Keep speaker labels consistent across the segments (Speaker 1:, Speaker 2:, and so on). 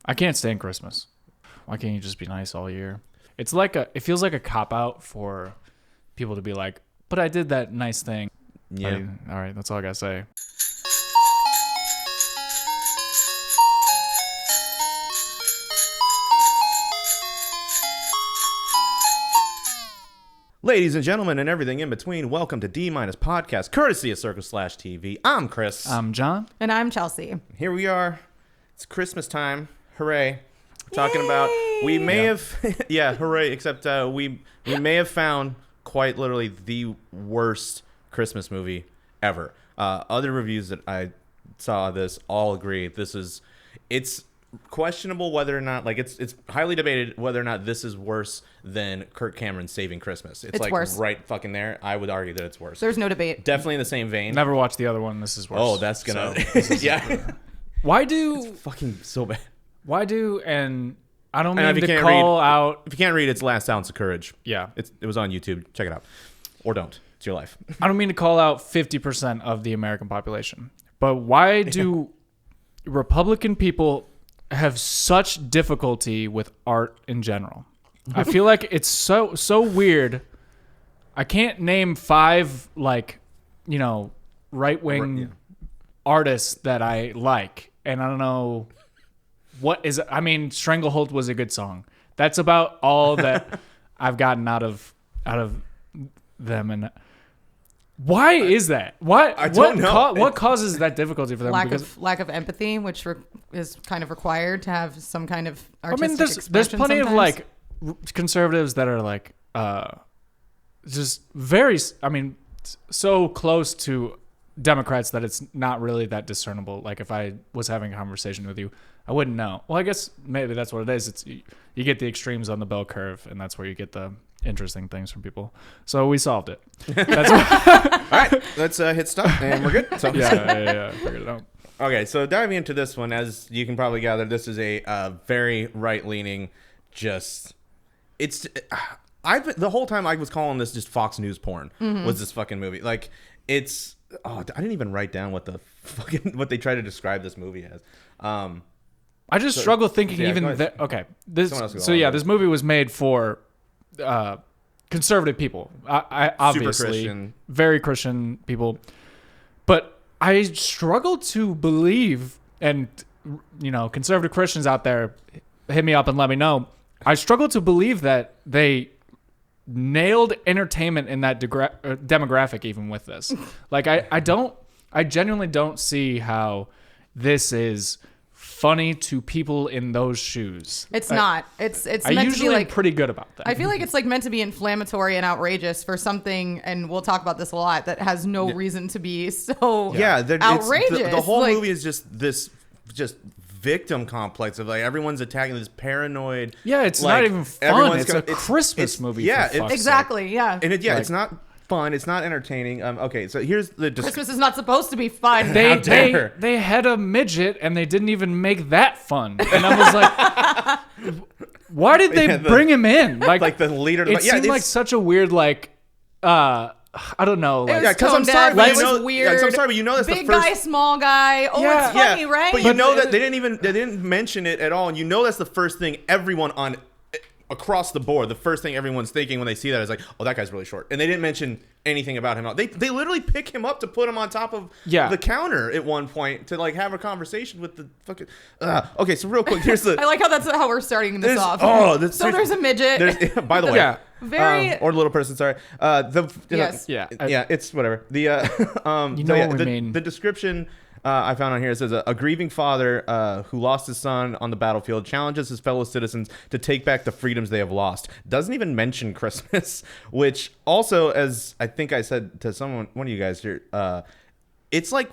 Speaker 1: I can't stand Christmas. Why can't you just be nice all year? It feels like a cop out for people to be like, but I did that nice thing.
Speaker 2: Yeah.
Speaker 1: All right, that's all I gotta say.
Speaker 2: Ladies and gentlemen and everything in between, welcome to D- Podcast, courtesy of Circle/TV. I'm Chris.
Speaker 1: I'm John.
Speaker 3: And I'm Chelsea.
Speaker 2: Here we are. It's Christmas time. Hooray. Talking about, we may have, yeah, hooray, except we may have found quite literally the worst Christmas movie ever. Other reviews that I saw this all agree it's questionable whether or not, like, it's highly debated whether or not this is worse than Kirk Cameron's Saving Christmas. It's like
Speaker 3: worse.
Speaker 2: Right fucking there. I would argue that it's worse.
Speaker 3: There's no debate.
Speaker 2: Definitely in the same vein.
Speaker 1: Never watched the other one. This is worse.
Speaker 2: Oh, that's gonna, yeah.
Speaker 1: Why do
Speaker 2: It's fucking so bad.
Speaker 1: and I don't
Speaker 2: And
Speaker 1: mean
Speaker 2: if you
Speaker 1: to
Speaker 2: can't
Speaker 1: call
Speaker 2: read-
Speaker 1: out.
Speaker 2: If you can't read, it's Last Ounce of Courage.
Speaker 1: Yeah,
Speaker 2: It was on YouTube. Check it out. Or don't. It's your life.
Speaker 1: I don't mean to call out 50% of the American population, but why do Republican people have such difficulty with art in general? I feel like it's so weird. I can't name 5 right-wing artists that I like, and I don't know what is. I mean, Stranglehold was a good song. That's about all that I've gotten out of them. And why is that? Why?
Speaker 2: I don't know.
Speaker 1: What causes that difficulty for them?
Speaker 3: Lack of empathy, which is kind of required to have some kind of artistic
Speaker 1: there's
Speaker 3: expression
Speaker 1: plenty
Speaker 3: sometimes.
Speaker 1: of conservatives that are just very. So close to Democrats that it's not really that discernible. Like if I was having a conversation with you, I wouldn't know. Well, I guess maybe that's what it is. It's you get the extremes on the bell curve, and that's where you get the interesting things from people. So we solved it. That's
Speaker 2: All right. Let's hit stop, and we're good. So.
Speaker 1: yeah. Figured it out.
Speaker 2: Okay, so diving into this one, as you can probably gather, this is a very right-leaning, the whole time I was calling this just Fox News porn, was this fucking movie. Like, I didn't even write down what they try to describe this movie as.
Speaker 1: I just struggle thinking
Speaker 2: yeah,
Speaker 1: even
Speaker 2: go ahead.
Speaker 1: that. Okay, this.
Speaker 2: Someone else go
Speaker 1: So
Speaker 2: on.
Speaker 1: yeah, this movie was made for conservative people. I obviously
Speaker 2: Christian.
Speaker 1: very Christian people, but I struggle to believe, and conservative Christians out there, hit me up and let me know. I struggle to believe that they nailed entertainment in that demographic even with this. Like I genuinely don't see how this is funny to people in those shoes.
Speaker 3: It's not. It's
Speaker 1: I
Speaker 3: meant
Speaker 1: usually
Speaker 3: to be
Speaker 1: am
Speaker 3: like.
Speaker 1: pretty good about that.
Speaker 3: I feel like it's like meant to be inflammatory and outrageous for something, and we'll talk about this a lot, that has no reason to be so outrageous.
Speaker 2: The whole
Speaker 3: Like,
Speaker 2: movie is just this victim complex of like everyone's attacking this paranoid.
Speaker 1: Yeah, it's
Speaker 2: like,
Speaker 1: not even fun.
Speaker 2: everyone's
Speaker 1: It's a Christmas movie.
Speaker 2: Yeah,
Speaker 1: for fuck's
Speaker 3: exactly. Yeah.
Speaker 2: And it's not fun. It's not entertaining. Okay, so here's the
Speaker 3: Christmas is not supposed to be fun.
Speaker 1: They had a midget and they didn't even make that fun. And I was like, why did they bring him in?
Speaker 2: Like the leader.
Speaker 1: It seemed like such a weird I don't know.
Speaker 3: It was
Speaker 2: Yeah, 'cause I'm
Speaker 3: tone
Speaker 2: sorry,
Speaker 3: deaf.
Speaker 2: but
Speaker 3: It
Speaker 2: you know-
Speaker 3: was weird.
Speaker 2: yeah, 'cause I'm sorry, but you know that's the
Speaker 3: big
Speaker 2: first-
Speaker 3: guy, small guy. Oh,
Speaker 1: Yeah.
Speaker 3: it's funny, right?
Speaker 2: But you know that they didn't mention it at all, and you know that's the first thing everyone across the board, the first thing everyone's thinking when they see that is like, oh, that guy's really short, and they didn't mention anything about him. They literally pick him up to put him on top of the counter at one point to like have a conversation with the fucking. Okay, so real quick, here's the.
Speaker 3: I like how that's how we're starting this off.
Speaker 2: So
Speaker 3: there's a midget.
Speaker 2: By the way,
Speaker 1: Yeah.
Speaker 3: Very.
Speaker 2: or little person. Sorry.
Speaker 3: Yes.
Speaker 1: Yeah.
Speaker 2: It's whatever. The
Speaker 1: what we mean.
Speaker 2: The description I found on here says a grieving father who lost his son on the battlefield challenges his fellow citizens to take back the freedoms they have lost. Doesn't even mention Christmas, which also, as I think I said to one of you guys here, it's like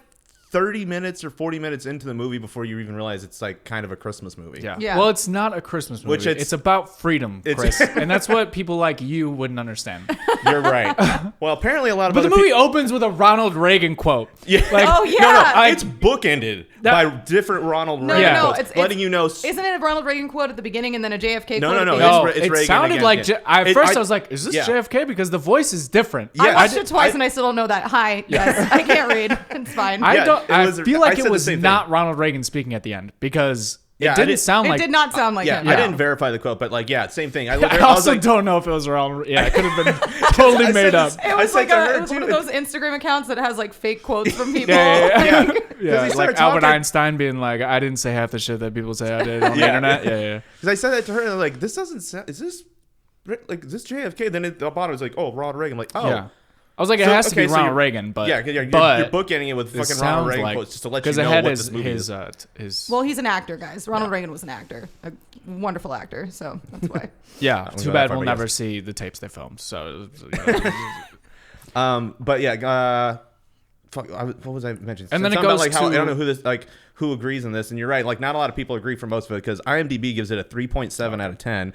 Speaker 2: 30 minutes or 40 minutes into the movie before you even realize it's like kind of a Christmas movie.
Speaker 3: Yeah.
Speaker 1: Well, it's not a Christmas movie.
Speaker 2: Which
Speaker 1: it's about freedom, Chris. And that's what people like you wouldn't understand.
Speaker 2: You're right. Well, apparently a lot of
Speaker 1: But the
Speaker 2: other
Speaker 1: movie opens with a Ronald Reagan quote.
Speaker 2: Yeah.
Speaker 3: Oh, yeah.
Speaker 2: No, it's bookended by different Ronald Reagan
Speaker 1: Yeah.
Speaker 2: quotes,
Speaker 3: it's
Speaker 2: letting you know.
Speaker 3: Isn't it a Ronald Reagan quote at the beginning and then a JFK
Speaker 2: No,
Speaker 3: quote?
Speaker 2: no,
Speaker 3: at the
Speaker 2: no.
Speaker 3: end?
Speaker 2: It's
Speaker 1: it
Speaker 2: Reagan
Speaker 1: sounded
Speaker 2: again,
Speaker 1: like
Speaker 2: yeah.
Speaker 1: at first I was like, is this
Speaker 2: yeah.
Speaker 1: JFK? Because the voice is different.
Speaker 3: I watched it twice and I still don't know that. Hi. Yes. I can't read. It's fine.
Speaker 1: I
Speaker 2: Yeah,
Speaker 1: don't.
Speaker 2: it was-
Speaker 1: I feel
Speaker 2: I
Speaker 1: like
Speaker 2: said
Speaker 1: it
Speaker 2: the
Speaker 1: was
Speaker 2: same
Speaker 1: not Ronald Reagan speaking at the end because It didn't sound like.
Speaker 3: It did not sound like him.
Speaker 2: I didn't verify the quote, but like, same thing.
Speaker 1: I also don't know if it was wrong. Yeah, it could have been totally made up.
Speaker 3: It was like it was one of those Instagram accounts that has like fake quotes from people.
Speaker 1: Yeah, like Albert Einstein being like, I didn't say half the shit that people say I did on the internet. Yeah.
Speaker 2: Because I said that to her, and I'm like, this doesn't sound. Is this JFK? Then at the bottom it's like, oh, Ronald Reagan. I'm like, oh. Yeah.
Speaker 1: I was like, it has to be Ronald Reagan, but
Speaker 2: you're bookending it with fucking Ronald Reagan quotes just to let you know what this movie is.
Speaker 3: Well, he's an actor, guys. Ronald Reagan was an actor, a wonderful actor, so that's why.
Speaker 1: Too bad we'll never see the tapes they filmed. So,
Speaker 2: but yeah, what was I mentioning?
Speaker 1: And then it goes
Speaker 2: like
Speaker 1: to
Speaker 2: how I don't know who agrees on this, and you're right. Like, not a lot of people agree for most of it because IMDb gives it a 3.7 out of 10.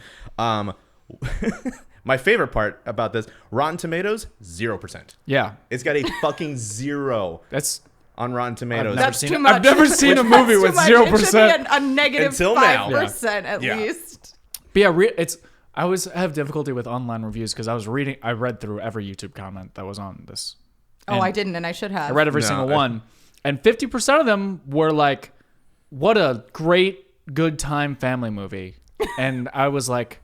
Speaker 2: My favorite part about this, Rotten Tomatoes, 0%.
Speaker 1: Yeah.
Speaker 2: It's got a fucking 0.
Speaker 1: That's
Speaker 2: on Rotten Tomatoes.
Speaker 3: That's too much.
Speaker 1: I've never seen a movie with 0%.
Speaker 3: It should be a negative
Speaker 2: until
Speaker 3: 5% at least.
Speaker 1: But yeah, I always have difficulty with online reviews because I read through every YouTube comment that was on this.
Speaker 3: Oh, I didn't, and I should have.
Speaker 1: I read every single one. And 50% of them were like, what a great, good time family movie. And I was like,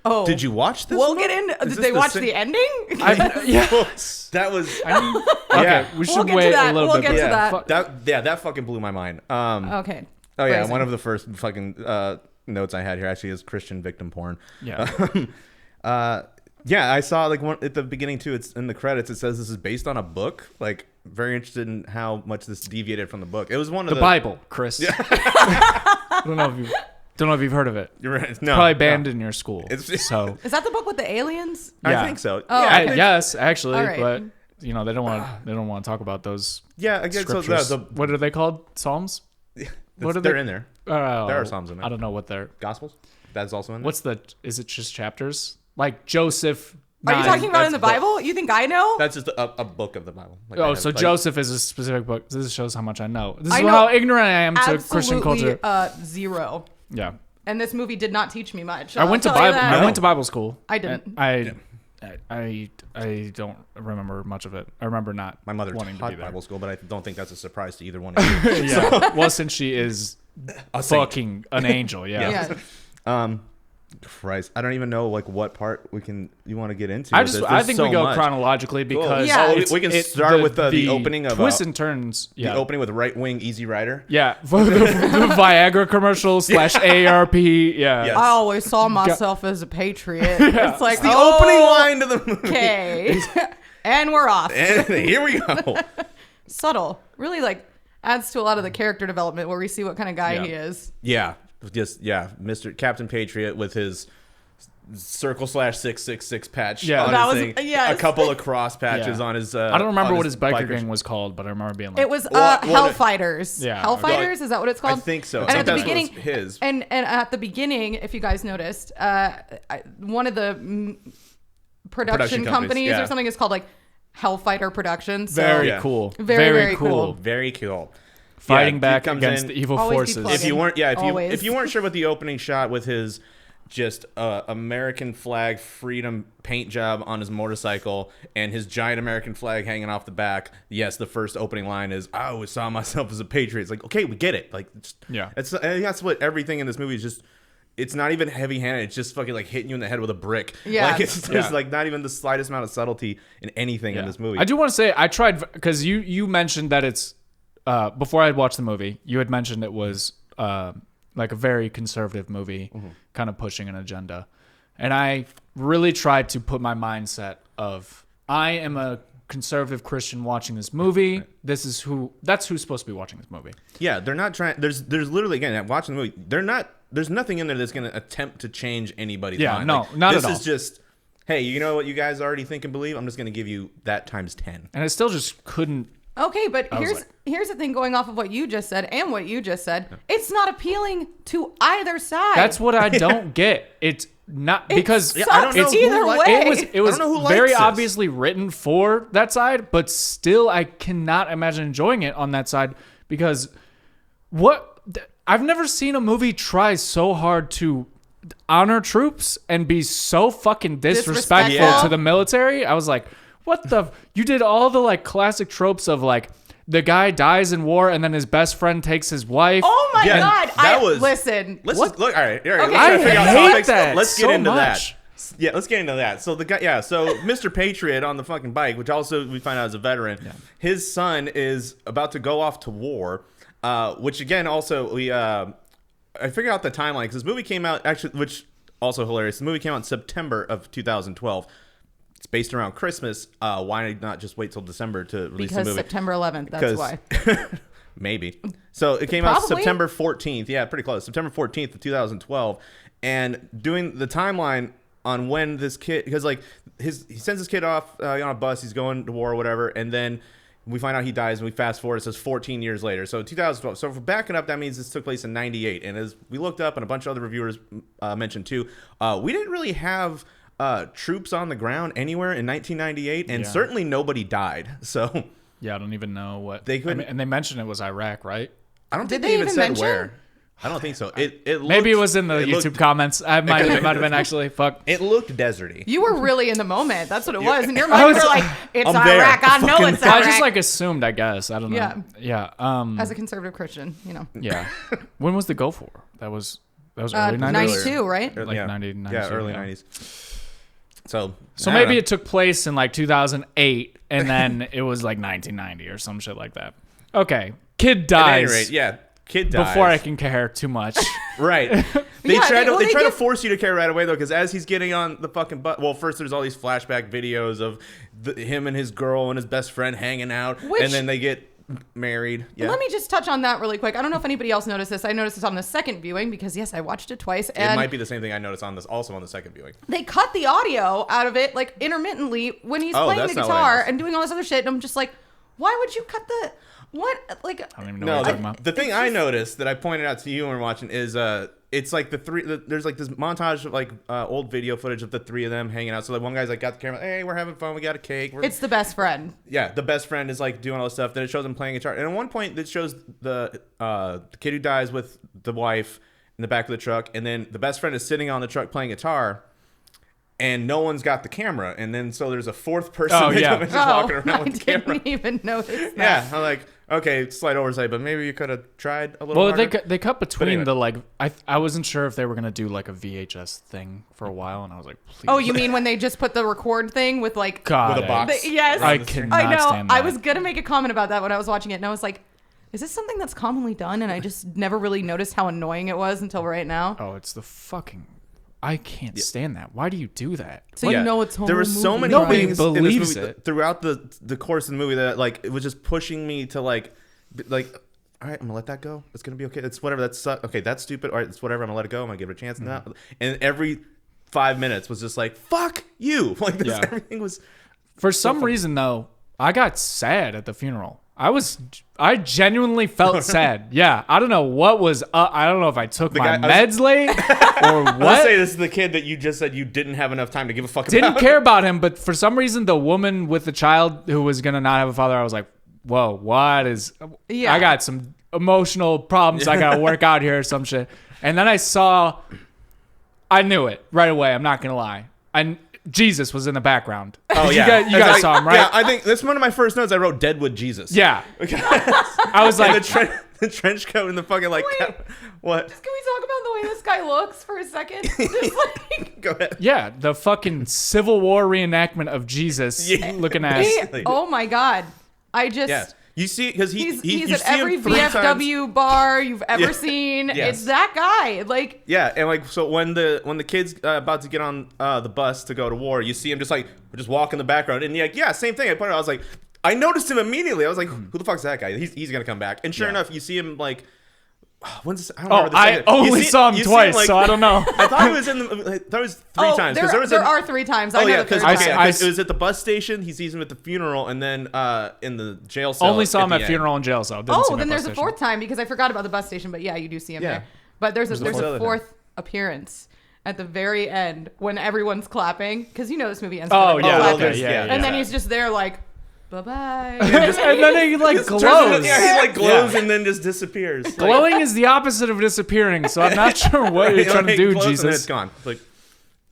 Speaker 3: oh,
Speaker 2: did you watch this?
Speaker 3: We'll get into. Did they watch the ending?
Speaker 2: That was.
Speaker 1: Okay, we should wait a little bit.
Speaker 3: We'll get to that.
Speaker 2: That fucking blew my mind.
Speaker 3: Okay.
Speaker 2: Oh yeah, one of the first fucking notes I had here actually is Christian victim porn.
Speaker 1: Yeah.
Speaker 2: Yeah, I saw like one at the beginning too. It's in the credits. It says this is based on a book. Like, very interested in how much this deviated from the book. It was one of the
Speaker 1: Bible, Chris. Yeah. I don't know if you've heard of it.
Speaker 2: You're right.
Speaker 1: No, probably banned in your school. So
Speaker 3: is that the book with the aliens?
Speaker 2: I think so.
Speaker 3: Oh,
Speaker 2: yeah,
Speaker 1: yes, actually, right. But they don't want to talk about those.
Speaker 2: Yeah, I guess
Speaker 1: so. What are they called? Psalms?
Speaker 2: What are they? They're in there. There are Psalms in there.
Speaker 1: I don't know what they're.
Speaker 2: Gospels. That's also in there.
Speaker 1: Is it just chapters? Like Joseph.
Speaker 3: Are you talking about in the Bible? You think I know?
Speaker 2: That's just a book of the Bible. Like
Speaker 1: so Joseph is a specific book. This shows how much I know. This is how ignorant I am to Christian culture.
Speaker 3: 0.
Speaker 1: Yeah.
Speaker 3: And this movie did not teach me much.
Speaker 1: I went to Bible school.
Speaker 3: I didn't.
Speaker 1: I don't remember much of it. I remember not.
Speaker 2: My mother
Speaker 1: wanting
Speaker 2: taught
Speaker 1: to be there.
Speaker 2: Bible school, but I don't think that's a surprise to either one of you.
Speaker 1: Yeah. Well, since she is fucking an angel. Yeah.
Speaker 2: Christ, I don't even know like what part you want to get into.
Speaker 1: I think we go chronologically because
Speaker 2: we can start with the opening of
Speaker 1: twists and turns.
Speaker 2: The opening with Right Wing Easy Rider.
Speaker 1: Yeah, the Viagra commercial / AARP. Yeah,
Speaker 3: yes. I always saw myself as a patriot. It's like
Speaker 2: the opening line to the movie.
Speaker 3: Okay, and we're off.
Speaker 2: And here we go.
Speaker 3: Subtle, really adds to a lot of the character development where we see what kind of guy he is.
Speaker 2: Yeah. Mr. Captain Patriot with his circle / 666 patch on his thing. A couple of cross patches on his
Speaker 1: I don't remember what his biker gang was called, but I remember being like,
Speaker 3: it was Hellfighters.
Speaker 1: Yeah.
Speaker 3: Hellfighters, is that what it's called?
Speaker 2: I think so.
Speaker 3: And at the beginning,
Speaker 2: his.
Speaker 3: And at the beginning, if you guys noticed, one of the production companies or something is called like Hellfighter Productions. So
Speaker 1: very cool.
Speaker 3: Very cool.
Speaker 2: Very cool.
Speaker 1: Fighting back against the evil forces.
Speaker 2: If you weren't sure about the opening shot with his just American flag freedom paint job on his motorcycle and his giant American flag hanging off the back, yes, the first opening line is, I always saw myself as a patriot. It's like, okay, we get it. Like, that's what everything in this movie is just. It's not even heavy-handed. It's just fucking like hitting you in the head with a brick.
Speaker 3: Yeah.
Speaker 2: Like it's just like not even the slightest amount of subtlety in anything in this movie.
Speaker 1: I do want to say I tried because you mentioned that it's before I had watched the movie, you had mentioned it was like a very conservative movie, kind of pushing an agenda. And I really tried to put my mindset of I am a conservative Christian watching this movie. That's who's supposed to be watching this movie.
Speaker 2: Yeah, they're not trying. There's literally, again, watching the movie, they're not. There's nothing in there that's going to attempt to change anybody's mind.
Speaker 1: No, not at all.
Speaker 2: This is just, hey, you know what you guys already think and believe? I'm just going to give you that times 10.
Speaker 1: And I still just couldn't.
Speaker 3: Okay, but here's the thing going off of what you just said and what you just said. It's not appealing to either side.
Speaker 1: That's what I don't get. It's not because
Speaker 3: I don't know either way.
Speaker 1: It was very obviously written for that side, but still I cannot imagine enjoying it on that side because I've never seen a movie try so hard to honor troops and be so fucking disrespectful to the military. I was like, what the? You did all the like classic tropes of like the guy dies in war, and then his best friend takes his wife.
Speaker 3: Oh my God!
Speaker 2: Listen. Let's
Speaker 3: What?
Speaker 2: Look, all right.
Speaker 3: Okay.
Speaker 2: Let's try to figure out topics.
Speaker 1: that
Speaker 2: Let's get
Speaker 1: so
Speaker 2: into
Speaker 1: much.
Speaker 2: that. Yeah, let's get into that. So so Mr. Patriot on the fucking bike, which also we find out is a veteran. Yeah. His son is about to go off to war, which again also I figured out the timeline because this movie came out actually, which also hilarious. The movie came out in September of 2012. It's based around Christmas. Why not just wait till December to release the movie?
Speaker 3: Because September 11th. That's why.
Speaker 2: Maybe. So it came out September 14th. Yeah, pretty close. September 14th of 2012. And doing the timeline on when this kid, because like he sends his kid off on a bus. He's going to war or whatever. And then we find out he dies, and we fast forward. It says 14 years later. So 2012. So if we're backing up, that means this took place in 98. And as we looked up, and a bunch of other reviewers mentioned too, we didn't really have troops on the ground anywhere in 1998, and certainly nobody died. So
Speaker 1: yeah, I don't even know what
Speaker 2: they could.
Speaker 1: and they mentioned it was Iraq, right?
Speaker 2: I don't think they even said where. I don't think so. It looked,
Speaker 1: maybe it was in the YouTube comments. I might have been actually. Fuck.
Speaker 2: It looked deserty.
Speaker 3: You were really in the moment. That's what it was. In your mind, you were like, "It's Iraq. I know it's Iraq."
Speaker 1: I just like assumed. I guess I don't know. Yeah.
Speaker 3: As a conservative Christian, you know.
Speaker 1: Yeah. When was the Gulf War? That was early 90s.
Speaker 3: 92, right?
Speaker 1: Like
Speaker 2: yeah.
Speaker 1: 90, 92,
Speaker 2: yeah, early 90s. So
Speaker 1: maybe it took place in like 2008, and then it was like 1990 or some shit like that. Okay, kid dies.
Speaker 2: At any rate, yeah, kid dies.
Speaker 1: Before I can care too much.
Speaker 2: Right. They try to force you to care right away though, because as he's getting on the fucking bus, well, first there's all these flashback videos of him and his girl and his best friend hanging out, and then they get married. Yeah.
Speaker 3: Let me just touch on that really quick. I don't know if anybody else noticed this. I noticed this on the second viewing because yes, I watched it twice. And
Speaker 2: it might be the same thing I noticed on the second viewing.
Speaker 3: They cut the audio out of it like intermittently when he's playing the guitar and doing all this other shit. And I'm just like, why would you cut the what? Like
Speaker 1: I don't even know what you're talking about.
Speaker 2: The thing I noticed that I pointed out to you when we were watching is it's like there's like this montage of like old video footage of the three of them hanging out. So like one guy's like got the camera, hey, we're having fun, we got a cake.
Speaker 3: It's the best friend.
Speaker 2: Yeah, the best friend is like doing all this stuff. Then it shows him playing guitar, and at one point it shows the kid who dies with the wife in the back of the truck, and then the best friend is sitting on the truck playing guitar. And no one's got the camera, and then so there's a fourth person just walking around with the camera.
Speaker 3: I didn't even notice that.
Speaker 2: Yeah, I'm like, okay, slight oversight, but maybe you could have tried a little harder.
Speaker 1: Well, they cut between the like. I wasn't sure if they were gonna do like a VHS thing for a while, and I was like, please.
Speaker 3: Oh, you mean when they just put the record thing with like
Speaker 1: with
Speaker 2: a box?
Speaker 3: Yes,
Speaker 1: I cannot stand that.
Speaker 3: I was gonna make a comment about that when I was watching it, and I was like, is this something that's commonly done? And I just never really noticed how annoying it was until right now.
Speaker 1: Oh, it's the fucking. I can't stand that. Why do you do that?
Speaker 3: So you know it's home.
Speaker 2: There were so many things in this movie throughout the course of the movie that like it was just pushing me to like all right, I'm gonna let that go. It's gonna be okay. It's whatever. That's okay. That's stupid. All right, it's whatever. I'm gonna let it go. I'm gonna give it a chance. Mm-hmm. And every 5 minutes was just like fuck you. Like this, everything was.
Speaker 1: For some reason though, I got sad at the funeral. I genuinely felt sad. Yeah, I don't know what was. I don't know if I took my meds late or what.
Speaker 2: Let's say this is the kid that you just said you didn't have enough time to give a fuck about.
Speaker 1: Didn't care about him, but for some reason, the woman with the child who was gonna not have a father, I was like, whoa, what is? Yeah. I got some emotional problems I gotta work out here or some shit. And then I knew it right away. I'm not gonna lie. Jesus was in the background.
Speaker 2: Oh yeah,
Speaker 1: you guys saw him, right?
Speaker 2: Yeah, I think that's one of my first notes. I wrote Deadwood Jesus.
Speaker 1: Yeah, I was like
Speaker 2: the trench coat and the fucking like. What?
Speaker 3: Just can we talk about the way this guy looks for a second? Just like,
Speaker 2: go ahead.
Speaker 1: Yeah, the fucking Civil War reenactment of Jesus looking at.
Speaker 3: Oh my god, I just. Yeah.
Speaker 2: You see, because
Speaker 3: he's at every VFW bar you've ever seen. Yes. It's that guy. Like
Speaker 2: and like so when the kid's about to get on the bus to go to war, you see him just walk in the background, and same thing. I was like, I noticed him immediately. I was like, who the fuck's that guy? He's gonna come back. And sure enough, you see him like. When's this?
Speaker 1: I only saw him twice, so I don't know.
Speaker 2: I thought it was that was three times.
Speaker 3: There are 3 times. I know because
Speaker 2: it was at the bus station. He sees him at the funeral, and then in the jail cell.
Speaker 1: Only saw him at funeral and jail cell.
Speaker 3: Then there's a 4th time because I forgot about the bus station. But yeah, you do see him there. But there's a 4th appearance at the very end when everyone's clapping because you know this movie ends. And then he's just there like. Bye-bye.
Speaker 1: And then he like glows.
Speaker 2: He glows and then just disappears.
Speaker 1: Glowing is the opposite of disappearing, so I'm not sure what you're trying to do, Jesus.
Speaker 2: And it's gone. Like,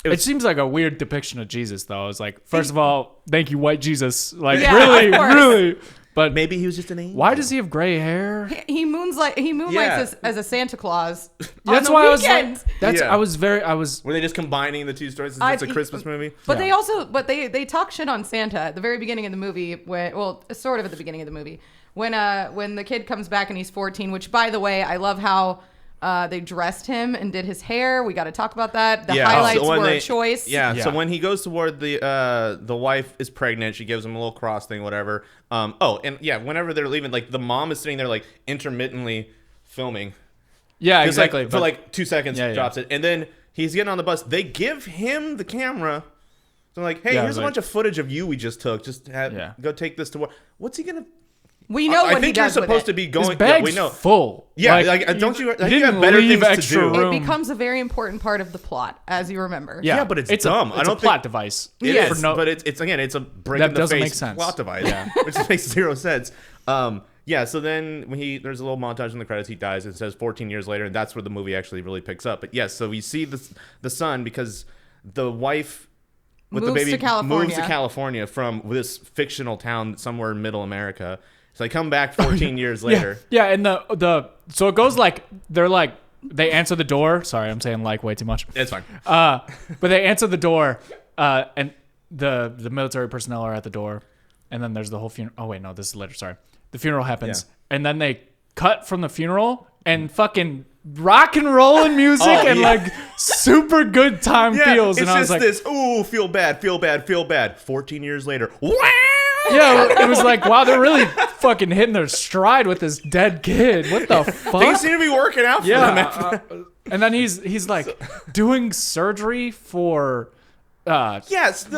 Speaker 1: it seems like a weird depiction of Jesus, though. It's like, first of all, thank you, white Jesus. Like, really. But
Speaker 2: maybe he was just an angel.
Speaker 1: Why does he have gray hair?
Speaker 3: He moonlights as a Santa Claus.
Speaker 1: That's why weekends. I was like,
Speaker 2: Were they just combining the two stories since it's a Christmas movie?
Speaker 3: But they talk shit on Santa at the very beginning of the movie. Sort of at the beginning of the movie when the kid comes back and he's 14. Which, by the way, I love how. They dressed him and did his hair. We got to talk about that. The highlights were a choice.
Speaker 2: Yeah, so when he goes toward the wife is pregnant, she gives him a little cross thing, whatever. Whenever they're leaving, like the mom is sitting there like intermittently filming.
Speaker 1: Yeah, exactly.
Speaker 2: For like 2 seconds, drops it. And then he's getting on the bus. They give him the camera. So like, hey, here's a bunch of footage of you we just took. Just go take this to work. What's he going to...
Speaker 3: We know what he does.
Speaker 2: I think you're supposed to be going.
Speaker 1: His bag's
Speaker 2: we know.
Speaker 1: Full.
Speaker 2: Yeah, don't you? You have better things to do.
Speaker 1: Room.
Speaker 3: It becomes a very important part of the plot, as you remember.
Speaker 2: Yeah, but it's dumb.
Speaker 1: It's a plot device.
Speaker 2: It is, but it's a break in the face plot device, which makes zero sense. So then when there's a little montage in the credits, he dies. It says 14 years later, and that's where the movie actually really picks up. But yes, so we see the son because the wife with the baby moves to California from this fictional town somewhere in Middle America. So they come back 14 years later.
Speaker 1: Yeah, and so it goes like they answer the door. Sorry, I'm saying way too much.
Speaker 2: It's fine.
Speaker 1: But they answer the door, and the military personnel are at the door, and then there's the whole funeral. Oh wait, no, this is later. Sorry, the funeral happens, and then they cut from the funeral and fucking rock and rolling music and super good time feels. And I was like,
Speaker 2: this. Ooh, feel bad. 14 years later. Wow.
Speaker 1: Yeah, it was like, wow, they're really fucking hitting their stride with this dead kid. What the fuck?
Speaker 2: Things seem to be working out for them.
Speaker 1: And then he's like doing surgery for.
Speaker 2: Yes,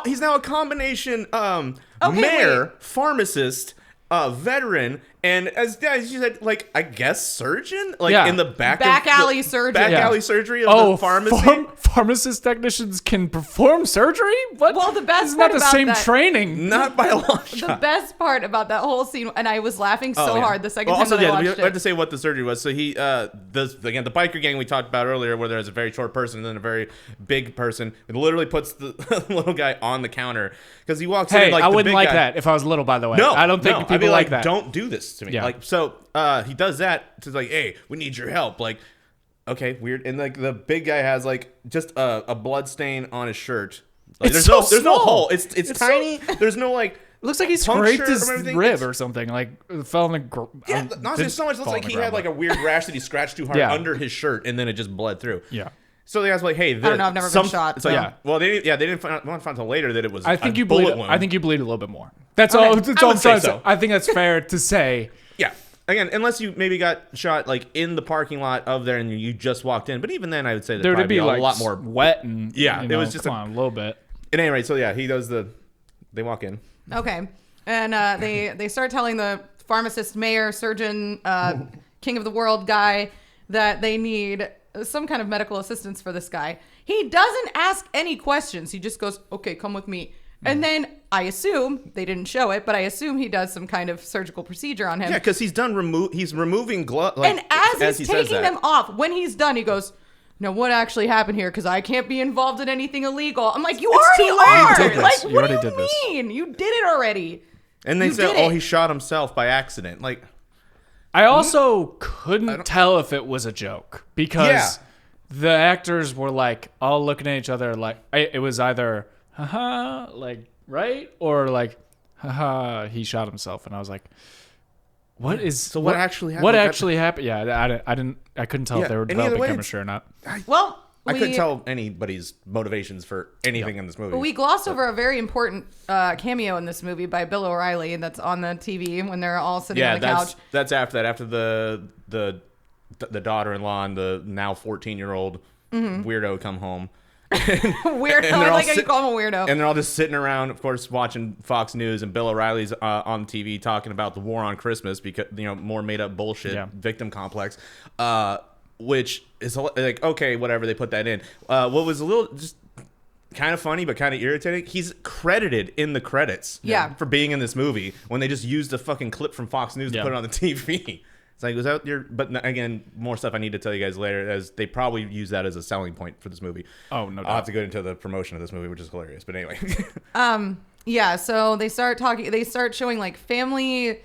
Speaker 2: he's now a combination mayor, pharmacist, veteran, and as you said, like I guess surgeon, in the back
Speaker 3: alley surgery,
Speaker 2: alley surgery of the pharmacy.
Speaker 1: Pharmacist technicians can perform surgery. What?
Speaker 3: Well, the best
Speaker 1: Isn't
Speaker 3: part
Speaker 1: that the
Speaker 3: about
Speaker 1: same
Speaker 3: that,
Speaker 1: training?
Speaker 2: Not by a long shot.
Speaker 3: The best part about that whole scene, and I was laughing so hard the second time that I watched it.
Speaker 2: We have to say what the surgery was. So he, the biker gang we talked about earlier, where there's a very short person and then a very big person, it literally puts the little guy on the counter because he walks in like
Speaker 1: I
Speaker 2: the
Speaker 1: wouldn't
Speaker 2: big
Speaker 1: like
Speaker 2: guy.
Speaker 1: that if I was little. By the way,
Speaker 2: No,
Speaker 1: I don't think people
Speaker 2: I'd be
Speaker 1: like that.
Speaker 2: Don't do this to me.
Speaker 1: Yeah.
Speaker 2: He does that. It's like, hey, we need your help. Like. Okay, weird. And like the big guy has like just a blood stain on his shirt. Like, there's no hole. It's tiny. There's no like.
Speaker 1: Looks like he scraped his rib or something. Like fell on the ground.
Speaker 2: Yeah, not so much. Looks like he had like a weird rash that he scratched too hard under his shirt, and then it just bled through.
Speaker 1: Yeah.
Speaker 2: So the guy's like, "Hey,
Speaker 3: I don't know. I've never been shot.
Speaker 2: It's like, well, they didn't find until later that it was.
Speaker 1: I think you
Speaker 2: bleed.
Speaker 1: I think you bleed a little bit more. That's all. That's all I'm trying to say. I think that's fair to say.
Speaker 2: Yeah. Again, unless you maybe got shot like in the parking lot of there and you just walked in, but even then, I would say that would be a lot more
Speaker 1: wet and
Speaker 2: it was just
Speaker 1: a little bit.
Speaker 2: At any rate, so yeah, he does they walk in.
Speaker 3: Okay, and they start telling the pharmacist, mayor, surgeon, king of the world guy that they need some kind of medical assistance for this guy. He doesn't ask any questions. He just goes, "Okay, come with me." And then I assume they didn't show it, but I assume he does some kind of surgical procedure on him.
Speaker 2: Yeah, because he's removing gloves.
Speaker 3: And as he's taking them off, when he's done, he goes, "Now what actually happened here? Because I can't be involved in anything illegal." I'm like, "You already are. Like, what do you mean? You did it already."
Speaker 2: And they said, "Oh, he shot himself by accident." Like,
Speaker 1: I also couldn't tell if it was a joke because the actors were like all looking at each other like it was either. Haha, like right or like, haha, he shot himself, and I was like, what actually happened? What actually happened? Yeah, I couldn't tell if they were developing chemistry or not.
Speaker 2: I couldn't tell anybody's motivations for anything in this movie.
Speaker 3: But we glossed over a very important cameo in this movie by Bill O'Reilly, and that's on the TV when they're all sitting on the couch.
Speaker 2: That's after the daughter-in-law and the now 14-year-old weirdo come home.
Speaker 3: Weirdo. I like how you call him a weirdo.
Speaker 2: And they're all just sitting around, of course, watching Fox News, and Bill O'Reilly's on TV talking about the war on Christmas because more made up bullshit, victim complex, which is like okay, whatever. They put that in. What was a little just kind of funny but kind of irritating. He's credited in the credits, for being in this movie when they just used a fucking clip from Fox News to put it on the TV. It's like, was that your? But again, more stuff I need to tell you guys later, as they probably use that as a selling point for this movie.
Speaker 1: Oh no!
Speaker 2: I'll have to go into the promotion of this movie, which is hilarious. But anyway.
Speaker 3: Yeah. So they start talking. They start showing like family.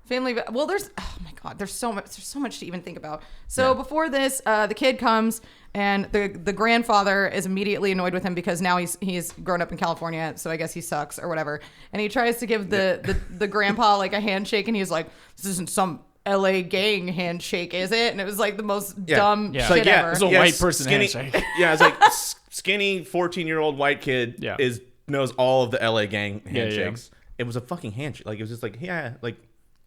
Speaker 3: Well, oh my god, there's so much to even think about. So before this, the kid comes and the grandfather is immediately annoyed with him because now he's grown up in California, so I guess he sucks or whatever. And he tries to give the grandpa like a handshake, and he's like, "This isn't some LA gang handshake, is it?" And it was like the most dumb shit ever.
Speaker 1: It's a white person handshake.
Speaker 2: Yeah, it's like skinny 14-year-old white kid knows all of the LA gang handshakes. It was a fucking handshake. Like it was just like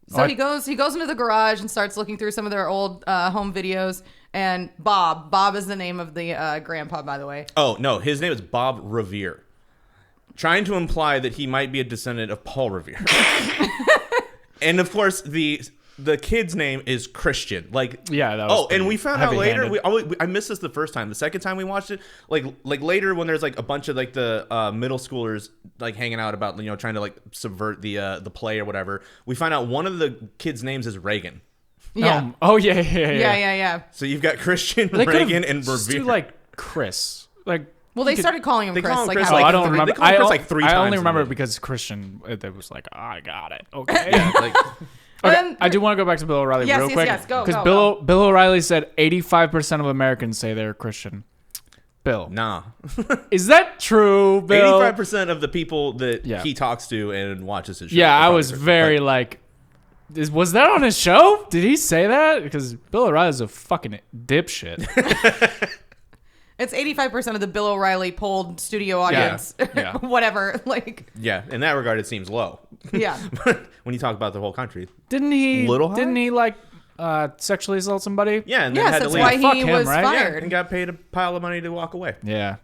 Speaker 3: So he goes into the garage and starts looking through some of their old home videos. And Bob is the name of the grandpa, by the way.
Speaker 2: Oh, no. His name is Bob Revere. Trying to imply that he might be a descendant of Paul Revere. And, of course, the kid's name is Christian. Like,
Speaker 1: yeah, that was
Speaker 2: and we found out later. I missed this the first time. The second time we watched it, like later when there's like a bunch of like the middle schoolers like hanging out about trying to like subvert the play or whatever, we find out one of the kids' names is Reagan.
Speaker 3: Yeah. Yeah.
Speaker 2: So you've got Christian, Reagan, and Revere.
Speaker 1: Do like Chris, like.
Speaker 3: Well, they started calling him Chris.
Speaker 2: Call him
Speaker 3: like,
Speaker 2: Chris
Speaker 1: I don't remember.
Speaker 2: They call him Chris like 3 times.
Speaker 1: I only remember because Christian. It was like, I got it. Okay.
Speaker 2: Yeah, like.
Speaker 1: Okay, I do want to go back to Bill O'Reilly real quick.
Speaker 3: Yes, go.
Speaker 1: Because Bill O'Reilly said 85% of Americans say they're Christian. Bill.
Speaker 2: Nah.
Speaker 1: Is that true, Bill?
Speaker 2: 85% of the people that he talks to and watches his show.
Speaker 1: Yeah, I was very like, was that on his show? Did he say that? Because Bill O'Reilly's a fucking dipshit.
Speaker 3: It's 85% of the Bill O'Reilly polled studio audience.
Speaker 1: Yeah.
Speaker 3: Whatever. Like.
Speaker 2: Yeah, in that regard, it seems low.
Speaker 3: Yeah.
Speaker 2: When you talk about the whole country.
Speaker 1: Didn't he like sexually assault somebody?
Speaker 2: Yeah, and then had to leave.
Speaker 3: That's why he was
Speaker 1: right?
Speaker 3: fired.
Speaker 2: Yeah, and got paid a pile of money to walk away.
Speaker 1: Yeah.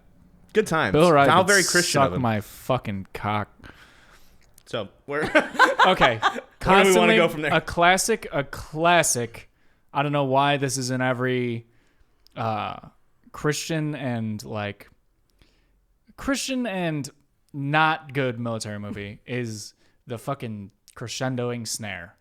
Speaker 2: Good times.
Speaker 1: Bill O'Reilly
Speaker 2: How very Christian
Speaker 1: suck my fucking cock.
Speaker 2: So, where?
Speaker 1: Okay.
Speaker 2: Where do we want to go from there?
Speaker 1: A classic. I don't know why this is in every Christian and not good military movie is the fucking crescendoing snare.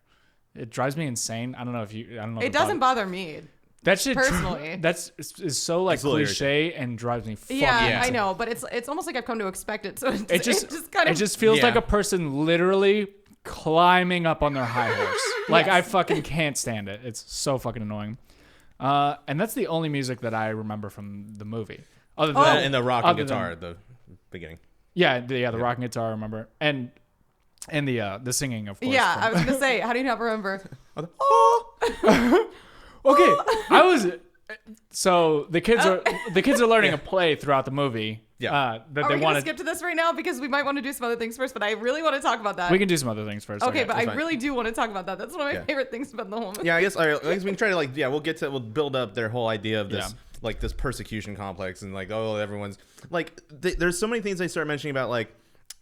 Speaker 1: It drives me insane. I don't know.
Speaker 3: It doesn't bother me.
Speaker 1: That shit
Speaker 3: personally.
Speaker 1: Is so like cliche and drives me fucking insane.
Speaker 3: I know, but it's almost like I've come to expect it. So
Speaker 1: it just feels like a person literally climbing up on their high horse. Like I fucking can't stand it. It's so fucking annoying. And that's the only music that I remember from the movie. Other than
Speaker 2: and the rocking guitar at the beginning.
Speaker 1: Yeah, the rocking guitar I remember. And the singing, of course.
Speaker 3: Yeah, I was gonna say, how do you not remember?
Speaker 1: Okay, so the kids are learning a play throughout the movie.
Speaker 2: Yeah,
Speaker 1: that
Speaker 3: Are
Speaker 1: they
Speaker 3: we
Speaker 1: want
Speaker 3: to skip to this right now because we might want to do some other things first, but I really want to talk about that.
Speaker 1: We can do some other things first.
Speaker 3: Okay, but I really do want to talk about that. That's one of my favorite things about the whole movie.
Speaker 2: Yeah, I guess we can try to we'll build up their whole idea of this this persecution complex and everyone's like there's so many things they start mentioning about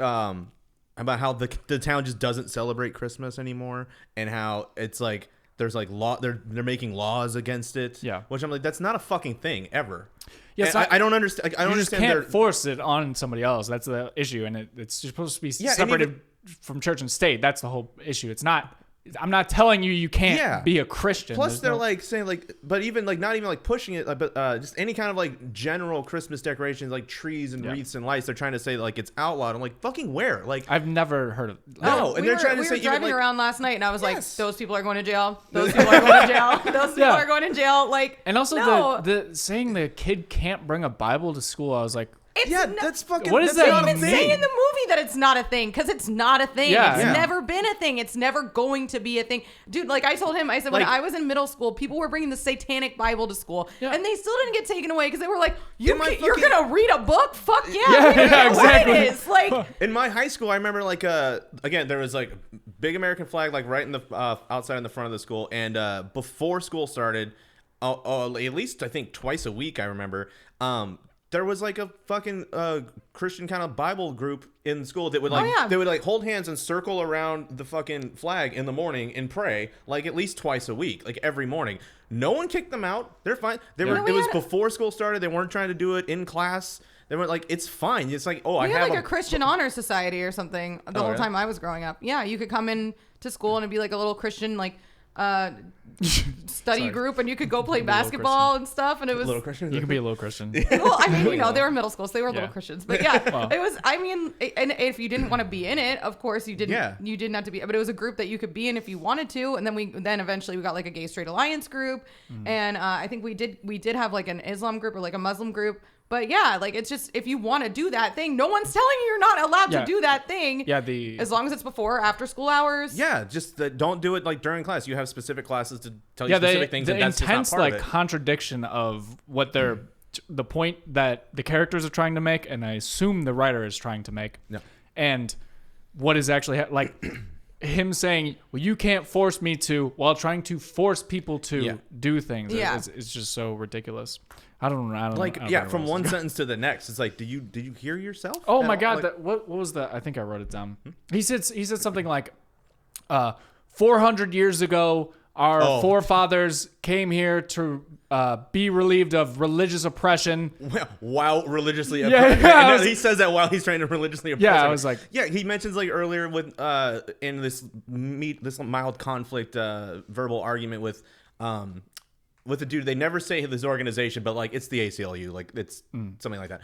Speaker 2: about how the town just doesn't celebrate Christmas anymore and how it's like there's like law they're making laws against it.
Speaker 1: Yeah,
Speaker 2: which I'm like, that's not a fucking thing ever.
Speaker 1: Yes,
Speaker 2: I don't understand. I don't understand.
Speaker 1: You just can't force it on somebody else. That's the issue, and it's supposed to be separated from church and state. That's the whole issue. It's not. I'm not telling you can't be a Christian.
Speaker 2: Plus, they're like saying but even not even pushing it, but just any kind of general Christmas decorations, like trees and wreaths and lights. They're trying to say it's outlawed. I'm like, fucking where?
Speaker 1: I've never heard of.
Speaker 2: No, and they're trying to say
Speaker 3: we were driving around last night, and I was like, those people are going to jail. Those people are going to jail. Those people are going to jail.
Speaker 1: And also the saying the kid can't bring a Bible to school. I was like.
Speaker 2: That's fucking.
Speaker 1: What is that?
Speaker 3: They even say in the movie that it's not a thing because it's not a thing. It's never been a thing. It's never going to be a thing, dude. Like I told him, I said when I was in middle school, people were bringing the Satanic Bible to school, and they still didn't get taken away because they were like, "You're gonna read a book? Fuck yeah, exactly." What it is. Like
Speaker 2: in my high school, I remember again there was big American flag right in the outside in the front of the school, and before school started, at least I think twice a week I remember. There was a fucking Christian kind of Bible group in school that would they would hold hands and circle around the fucking flag in the morning and pray at least twice a week, every morning. No one kicked them out. They're fine. It was before school started. They weren't trying to do it in class. They were it's fine. It's I have
Speaker 3: a Christian honor society or something the whole time I was growing up. Yeah, you could come in to school and it'd be a little Christian study group, and you could go play basketball and stuff, and it was
Speaker 2: little Christian.
Speaker 1: You can be a little Christian.
Speaker 3: Well, I mean, they were middle school, so they were little Christians, but yeah, it was. I mean, and if you didn't want to be in it, of course you didn't. Yeah. You didn't have to be, but it was a group that you could be in if you wanted to, and then eventually we got like a gay straight alliance group, and I think we did have like an Islam group or like a Muslim group. But yeah, like it's just if you want to do that thing, no one's telling you you're not allowed to do that thing. Yeah, as long as it's before or after school hours.
Speaker 2: Yeah, just don't do it like during class. You have specific classes to tell you specific things.
Speaker 1: The
Speaker 2: and that's
Speaker 1: intense
Speaker 2: just not part of it.
Speaker 1: Contradiction of what they're the point that the characters are trying to make, and I assume the writer is trying to make, and what is actually like him saying, "Well, you can't force me to," while trying to force people to do things. Yeah, it's just so ridiculous. I don't know.
Speaker 2: From one sentence to the next, it's like, did you hear yourself?
Speaker 1: Oh my God! Like, what was that? I think I wrote it down. He said something like, 400 years ago, our forefathers came here to be relieved of religious oppression.
Speaker 2: While religiously oppressed. He says that while he's trying to religiously oppress.
Speaker 1: Yeah, I was like,
Speaker 2: he mentions like earlier with in this mild conflict verbal argument with the dude. They never say his organization, but like it's the ACLU, like it's something like that.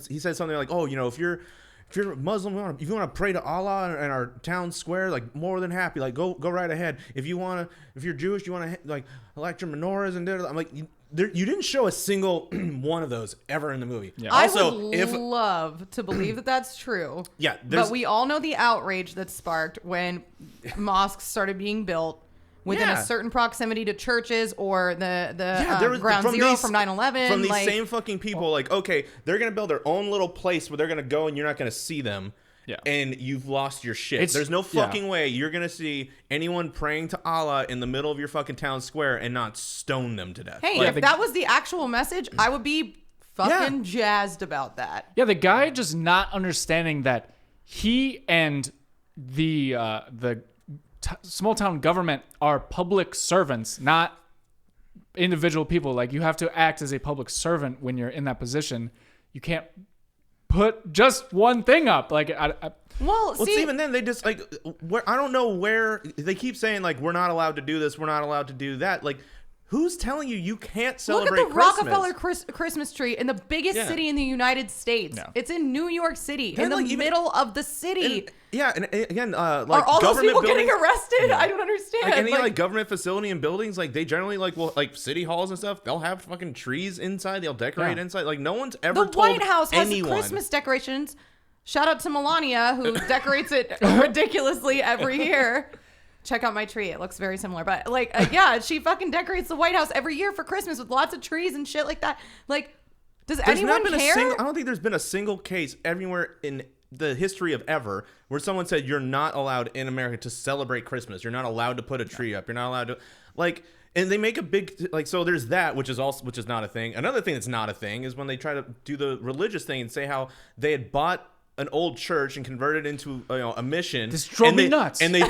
Speaker 2: He said something like, if you're Muslim, if you want to pray to Allah in our town square, like more than happy, like go right ahead. If you're Jewish, you want to like elect your menorahs and I'm like, you didn't show a single one of those ever in the movie. Yeah.
Speaker 3: Also, I would love to believe that that's true.
Speaker 2: Yeah,
Speaker 3: but we all know the outrage that sparked when mosques started being built within a certain proximity to churches or the ground zero from 9/11.
Speaker 2: From these same fucking people, like, okay, they're going to build their own little place where they're going to go and you're not going to see them. Yeah. And you've lost your shit. There's no fucking way you're going to see anyone praying to Allah in the middle of your fucking town square and not stone them to death.
Speaker 3: Hey, if that was the actual message, I would be fucking jazzed about that.
Speaker 1: Yeah, the guy just not understanding that he and the small town government are public servants, not individual people. Like, you have to act as a public servant when you're in that position. You can't put just one thing up. Like,
Speaker 3: see,
Speaker 2: even then they just like, I don't know where they keep saying like, we're not allowed to do this, we're not allowed to do that. Like, who's telling you can't celebrate
Speaker 3: Christmas? Look at the Rockefeller Christmas tree in the biggest city in the United States. No. It's in New York City, in the middle of the city.
Speaker 2: And again, like,
Speaker 3: are all those people getting arrested? I don't understand.
Speaker 2: Like any like government facility and buildings, like they generally like city halls and stuff, they'll have fucking trees inside. They'll decorate inside. Like no one's ever told anyone.
Speaker 3: The White House has Christmas decorations. Shout out to Melania, who decorates it ridiculously every year. Check out my tree. It looks very similar. But like, she fucking decorates the White House every year for Christmas with lots of trees and shit like that. Like, does anyone care?
Speaker 2: I don't think there's been a single case anywhere in the history of ever where someone said you're not allowed in America to celebrate Christmas. You're not allowed to put a tree up. You're not allowed to, like, and they make a big, like, so there's that, which is not a thing. Another thing that's not a thing is when they try to do the religious thing and say how they had bought an old church and converted into a mission.
Speaker 1: This drove me nuts.
Speaker 2: And they're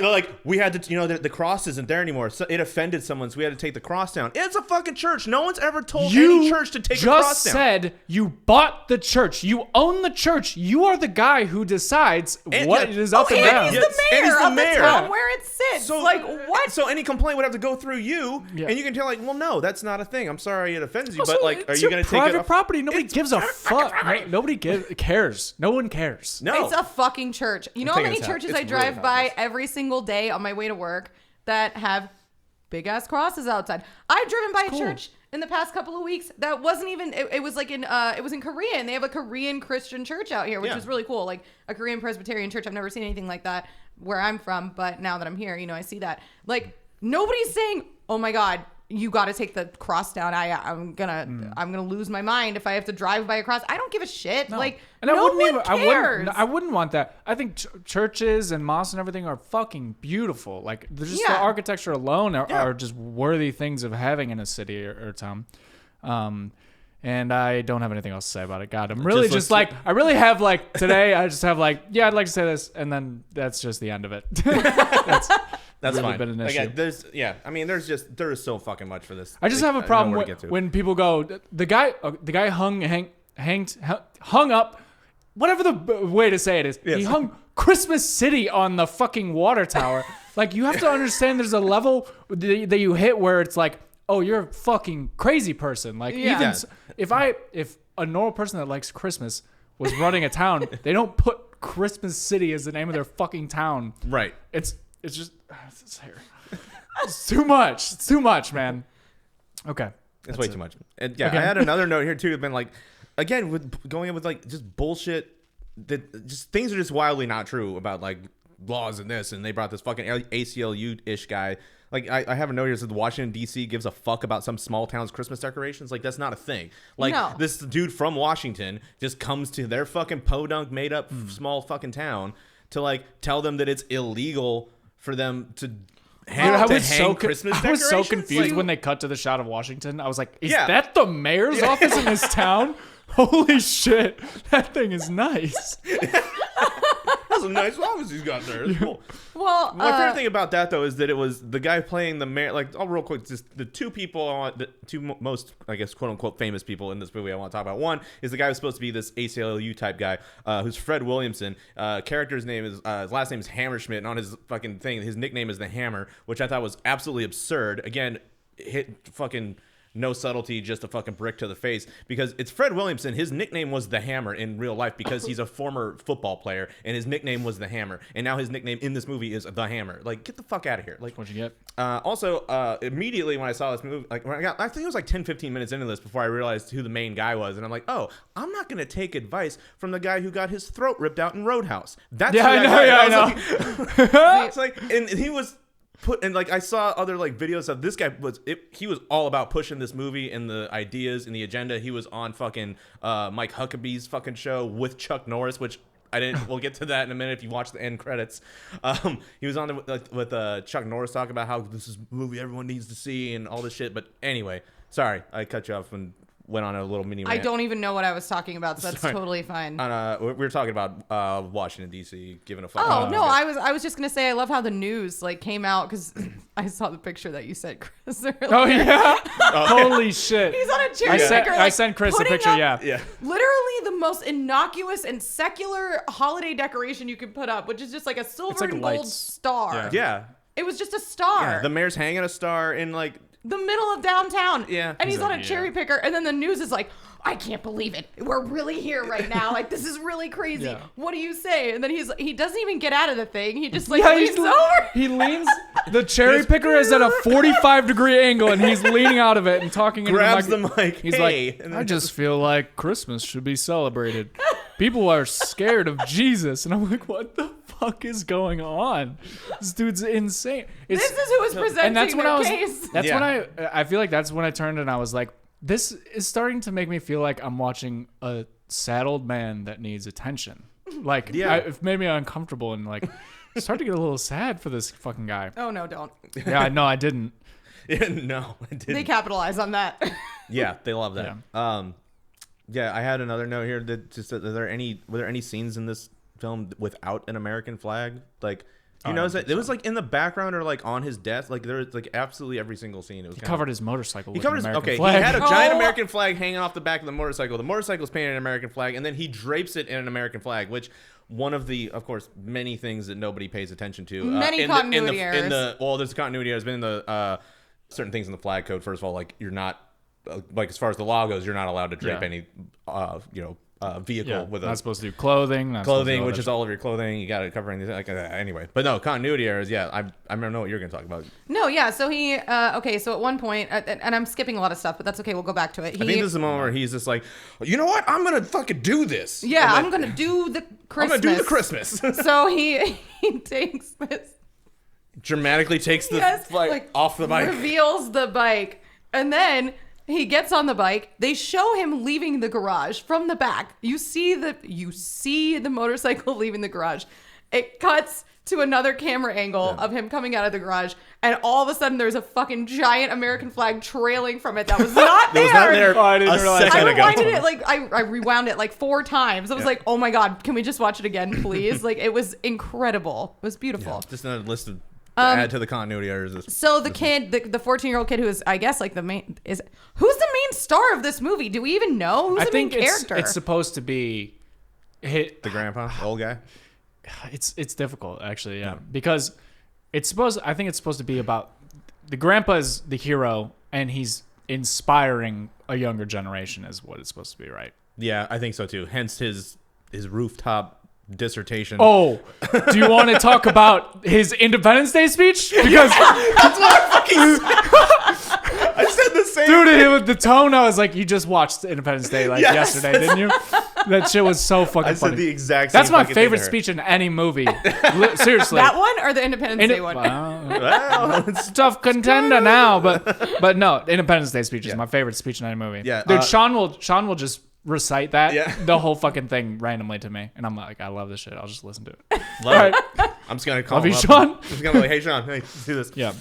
Speaker 2: like, we had to, the cross isn't there anymore. So it offended someone, so we had to take the cross down. It's a fucking church. No one's ever told any church to take the cross down.
Speaker 1: You just said you bought the church. You own the church. You are the guy who decides what is up and down.
Speaker 3: He's the mayor of the town where it sits.
Speaker 2: So, like, what? So any complaint would have to go through you, and you can tell, like, well, no, that's not a thing. I'm sorry it offends you, but like, are you going to take it?
Speaker 1: Private property. Nobody gives a fuck. Nobody cares. No one cares.
Speaker 2: No.
Speaker 3: It's a fucking church. You know how many churches I drive by every single day on my way to work that have big ass crosses outside? I've driven by a church in the past couple of weeks that wasn't even, it was like it was in Korea, and they have a Korean Christian church out here, which is really cool. Like a Korean Presbyterian church. I've never seen anything like that where I'm from, but now that I'm here, I see that. Like, nobody's saying, oh my God, you got to take the cross down. I'm gonna lose my mind if I have to drive by a cross. I don't give a shit. No. Like, and no one cares.
Speaker 1: I wouldn't want that. I think churches and mosques and everything are fucking beautiful. Like, just the architecture alone are just worthy things of having in a city or town. And I don't have anything else to say about it. God, I'm really just like, I really have like today. I just have like, I'd like to say this, and then that's just the end of it.
Speaker 2: That's
Speaker 1: really
Speaker 2: fine.
Speaker 1: Been an issue.
Speaker 2: Again, there is so fucking much for this.
Speaker 1: I just have a problem when people go, the guy hung up, whatever the way to say it is. Yes. He hung Christmas City on the fucking water tower. Like, you have to understand there's a level that you hit where it's like, oh, you're a fucking crazy person. Like, even if a normal person that likes Christmas was running a town, they don't put Christmas City as the name of their fucking town.
Speaker 2: Right.
Speaker 1: It's just it's too much. It's too much, man. Okay.
Speaker 2: It's way too much. And I had another note here too. Been like, again, with going in with like just bullshit that just things are just wildly not true about like laws and this, and they brought this fucking ACLU-ish guy. Like, I have a note here that says Washington, D.C. gives a fuck about some small town's Christmas decorations. Like, that's not a thing. Like, this dude from Washington just comes to their fucking podunk made-up small fucking town to, like, tell them that it's illegal for them to hang Christmas decorations.
Speaker 1: I was so confused when they cut to the shot of Washington. I was like, is that the mayor's office in this town? Holy shit. That thing is nice.
Speaker 2: That's a nice office he's got there. It's cool.
Speaker 3: Well,
Speaker 2: my favorite thing about that though is that it was the guy playing the mayor. Like, real quick, just the two people, the two most, I guess, quote unquote famous people in this movie I want to talk about. One is the guy who's supposed to be this ACLU type guy, who's Fred Williamson. Character's name is his last name is Hammerschmidt, and on his fucking thing, his nickname is the Hammer, which I thought was absolutely absurd. Again, hit fucking. No subtlety, just a fucking brick to the face. Because it's Fred Williamson. His nickname was the Hammer in real life because he's a former football player, and his nickname was the Hammer. And now his nickname in this movie is the Hammer. Like, get the fuck out of here. Like,
Speaker 1: what'd you get?
Speaker 2: Also, immediately when I saw this movie, like, I think it was like 10, 15 minutes into this before I realized who the main guy was. And I'm like, oh, I'm not going to take advice from the guy who got his throat ripped out in Roadhouse. That's
Speaker 1: I know.
Speaker 2: Like, it's like, and he was. I saw other like videos of this guy he was all about pushing this movie and the ideas and the agenda. He was on fucking Mike Huckabee's fucking show with Chuck Norris, which we'll get to that in a minute if you watch the end credits. He was on with Chuck Norris talking about how this is a movie everyone needs to see and all this shit. But anyway, sorry, I cut you off and went on a little mini rant.
Speaker 3: I don't even know what I was talking about, so that's totally fine.
Speaker 2: We were talking about Washington, D.C. giving a fuck.
Speaker 3: Oh, no, I was just going to say I love how the news like came out because I saw the picture that you sent Chris earlier.
Speaker 1: Oh, yeah? Holy shit.
Speaker 3: He's on a cherry picker.
Speaker 1: I sent Chris a picture, yeah.
Speaker 3: Literally the most innocuous and secular holiday decoration you could put up, which is just like a silver and gold star.
Speaker 2: Yeah.
Speaker 3: It was just a star.
Speaker 2: Yeah, the mayor's hanging a star in like...
Speaker 3: the middle of downtown.
Speaker 2: Yeah.
Speaker 3: And he's on a cherry picker. And then the news is like, I can't believe it. We're really here right now. Like, this is really crazy. Yeah. What do you say? And then he doesn't even get out of the thing. He just like leans over.
Speaker 1: He leans. The cherry picker is at a 45-degree angle, and he's leaning out of it and talking.
Speaker 2: Grabs the mic.
Speaker 1: He's like, I just feel like Christmas should be celebrated. People are scared of Jesus. And I'm like, what the fuck is going on? This dude's insane.
Speaker 3: This is who is presenting their case.
Speaker 1: That's when I feel like that's when I turned and I was like, this is starting to make me feel like I'm watching a sad old man that needs attention. Like, it made me uncomfortable and like started to get a little sad for this fucking guy.
Speaker 3: Oh no, don't.
Speaker 1: Yeah, no, I didn't.
Speaker 2: No, I didn't.
Speaker 3: They capitalize on that.
Speaker 2: Yeah, they love that. Yeah. I had another note here that just were there any scenes in this film without an American flag? Like, you notice that it was like in the background or like on his desk. Like there was like absolutely every single scene. It was
Speaker 1: he covered his motorcycle.
Speaker 2: He covered his American flag. He had a giant American flag hanging off the back of the motorcycle. The motorcycle is painted an American flag, and then he drapes it in an American flag, which one of the, of course, many things that nobody pays attention to.
Speaker 3: Many continuity errors.
Speaker 2: Well, there's continuity errors. There's been in the certain things in the flag code. First of all, like you're not like as far as the law goes, you're not allowed to drape any vehicle with
Speaker 1: not supposed to do clothing,
Speaker 2: which is all of your clothing. You got to cover anything like that. Anyway, but no, continuity errors. Yeah, I don't know what you're going to talk about.
Speaker 3: No, yeah. So he so at one point, and I'm skipping a lot of stuff, but that's okay. We'll go back to it.
Speaker 2: I think this is the moment where he's just like, you know what? I'm going to fucking do this.
Speaker 3: Yeah, I'm going to do the Christmas.
Speaker 2: I'm going to do the Christmas.
Speaker 3: So he takes this.
Speaker 2: Dramatically takes the like off the bike.
Speaker 3: Reveals the bike, and then he gets on the bike. They show him leaving the garage from the back. You see the motorcycle leaving the garage. It cuts to another camera angle of him coming out of the garage, and all of a sudden there's a fucking giant American flag trailing from it that was not there.
Speaker 2: It was not there. Oh, I didn't realize.
Speaker 3: I rewinded it like I rewound it like 4 times. I was like, oh my god, can we just watch it again, please? Like, it was incredible. It was beautiful.
Speaker 2: Yeah, just another list of add to the continuity errors.
Speaker 3: So the kid, the 14-year-old kid who is, I guess, like who's the main star of this movie? Do we even know who's the main character?
Speaker 1: It's supposed to be
Speaker 2: the grandpa, the old guy.
Speaker 1: It's difficult actually, yeah, because I think it's supposed to be about the grandpa is the hero and he's inspiring a younger generation is what it's supposed to be, right?
Speaker 2: Yeah, I think so too. Hence his rooftop dissertation.
Speaker 1: Oh, do you want to talk about his Independence Day speech? Because
Speaker 2: that's what I fucking I said the same.
Speaker 1: Dude, with the tone, I was like, you just watched Independence Day yesterday, didn't you? That shit was so fucking funny.
Speaker 2: I said the exact same.
Speaker 1: That's my favorite speech in any movie. Seriously.
Speaker 3: That one or the Independence Day one?
Speaker 1: Well, it's a tough contender now, but no, Independence Day speech is my favorite speech in any movie.
Speaker 2: Yeah,
Speaker 1: dude, Sean will just recite that the whole fucking thing randomly to me, and I'm like, I love this shit. I'll just listen to it.
Speaker 2: Love it. I'm just gonna call
Speaker 1: love
Speaker 2: him
Speaker 1: you,
Speaker 2: up.
Speaker 1: Sean.
Speaker 2: I'm just gonna be like, hey Sean, hey, let's do this.
Speaker 1: Yeah.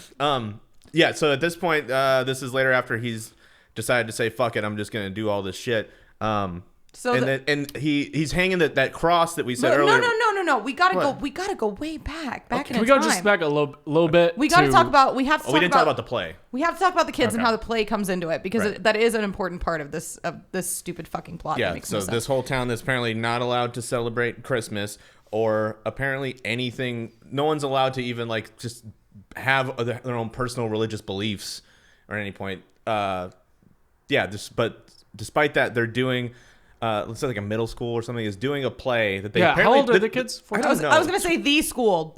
Speaker 2: Yeah. So at this point, this is later after he's decided to say fuck it. I'm just gonna do all this shit. So and he's hanging that cross that we said earlier.
Speaker 3: No. We gotta go way back in
Speaker 1: Can we go just back a little bit?
Speaker 3: We gotta talk about.
Speaker 2: We didn't talk about the play.
Speaker 3: We have to talk about the kids and how the play comes into it because that is an important part of this stupid fucking plot.
Speaker 2: Yeah.
Speaker 3: That makes
Speaker 2: So
Speaker 3: no sense.
Speaker 2: this whole town is apparently not allowed to celebrate Christmas or apparently anything. No one's allowed to even like just have their own personal religious beliefs or at any point. But despite that, they're doing. Let's say like a middle school or something is doing a play that they.
Speaker 1: Yeah, how old are the kids?
Speaker 3: I was gonna say the school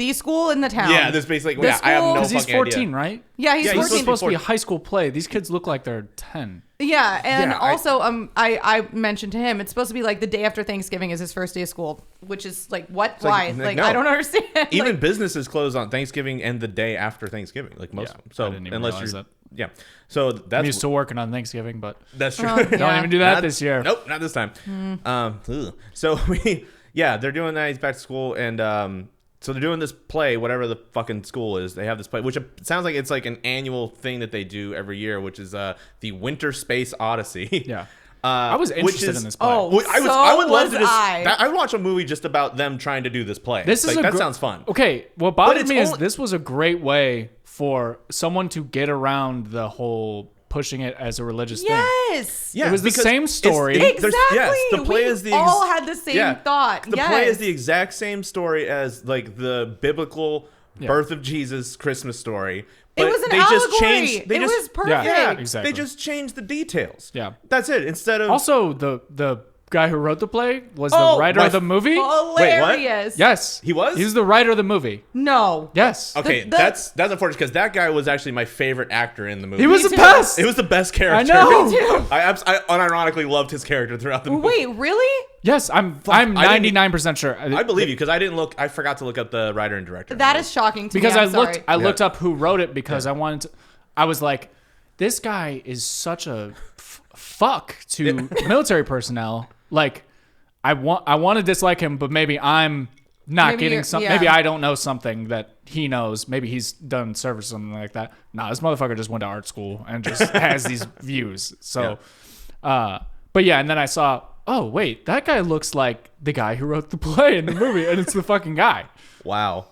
Speaker 3: in the town.
Speaker 2: Yeah, this basically. I have no fucking
Speaker 1: he's 14,
Speaker 2: idea.
Speaker 1: right?
Speaker 3: Yeah, he's 14.
Speaker 1: He's supposed to be a high school play. These kids look like they're 10.
Speaker 3: Yeah, and also I mentioned to him it's supposed to be like the day after Thanksgiving is his first day of school, which is like what? Why? Like no. I don't understand.
Speaker 2: Even businesses close on Thanksgiving and the day after Thanksgiving, like most. So
Speaker 1: I didn't even
Speaker 2: unless
Speaker 1: realize
Speaker 2: you're
Speaker 1: that.
Speaker 2: Yeah. So that's
Speaker 1: I'm used to working on Thanksgiving, but
Speaker 2: that's true.
Speaker 3: Yeah.
Speaker 1: Don't even do that this year.
Speaker 2: Nope, not this time. So they're doing that. He's back to school, and so they're doing this play, whatever the fucking school is. They have this play, which it sounds like it's like an annual thing that they do every year, which is the Winter Space Odyssey.
Speaker 1: Yeah. I was interested in this play.
Speaker 3: Oh,
Speaker 2: I would love to I would watch a movie just about them trying to do this play.
Speaker 1: This is
Speaker 2: that sounds fun.
Speaker 1: Okay, what bothered me is this was a great way for someone to get around the whole pushing it as a religious thing.
Speaker 3: Yes.
Speaker 2: Yeah,
Speaker 1: it was the same story.
Speaker 3: Exactly.
Speaker 2: Yes, the play is the
Speaker 3: all had the same thought.
Speaker 2: The play is the exact same story as like the biblical birth of Jesus Christmas story.
Speaker 3: It was an allegory. It was perfect.
Speaker 1: Yeah, exactly.
Speaker 2: They just changed the details.
Speaker 1: Yeah.
Speaker 2: That's it. Instead of
Speaker 1: also the guy who wrote the play was the writer of the movie.
Speaker 3: Hilarious.
Speaker 2: Wait, what?
Speaker 1: Yes.
Speaker 2: He was?
Speaker 1: He was the writer of the movie.
Speaker 3: No.
Speaker 1: Yes.
Speaker 2: Okay, that's unfortunate because that guy was actually my favorite actor in the movie.
Speaker 1: He was the best.
Speaker 2: It was the best character.
Speaker 1: I know.
Speaker 3: Me too.
Speaker 2: I unironically loved his character throughout the movie.
Speaker 3: Wait, really?
Speaker 1: Yes, I'm 99% sure.
Speaker 2: I believe you because I forgot to look up the writer and director.
Speaker 3: That is shocking to
Speaker 1: because
Speaker 3: me.
Speaker 1: I looked up who wrote it because I was like, this guy is such a fuck to military personnel. Like, I want to dislike him, but maybe I'm not getting something. Maybe I don't know something that he knows. Maybe he's done service or something like that. Nah, this motherfucker just went to art school and just has these views. So, but yeah, and then I saw, oh wait, that guy looks like the guy who wrote the play in the movie, and it's the fucking guy.
Speaker 2: Wow.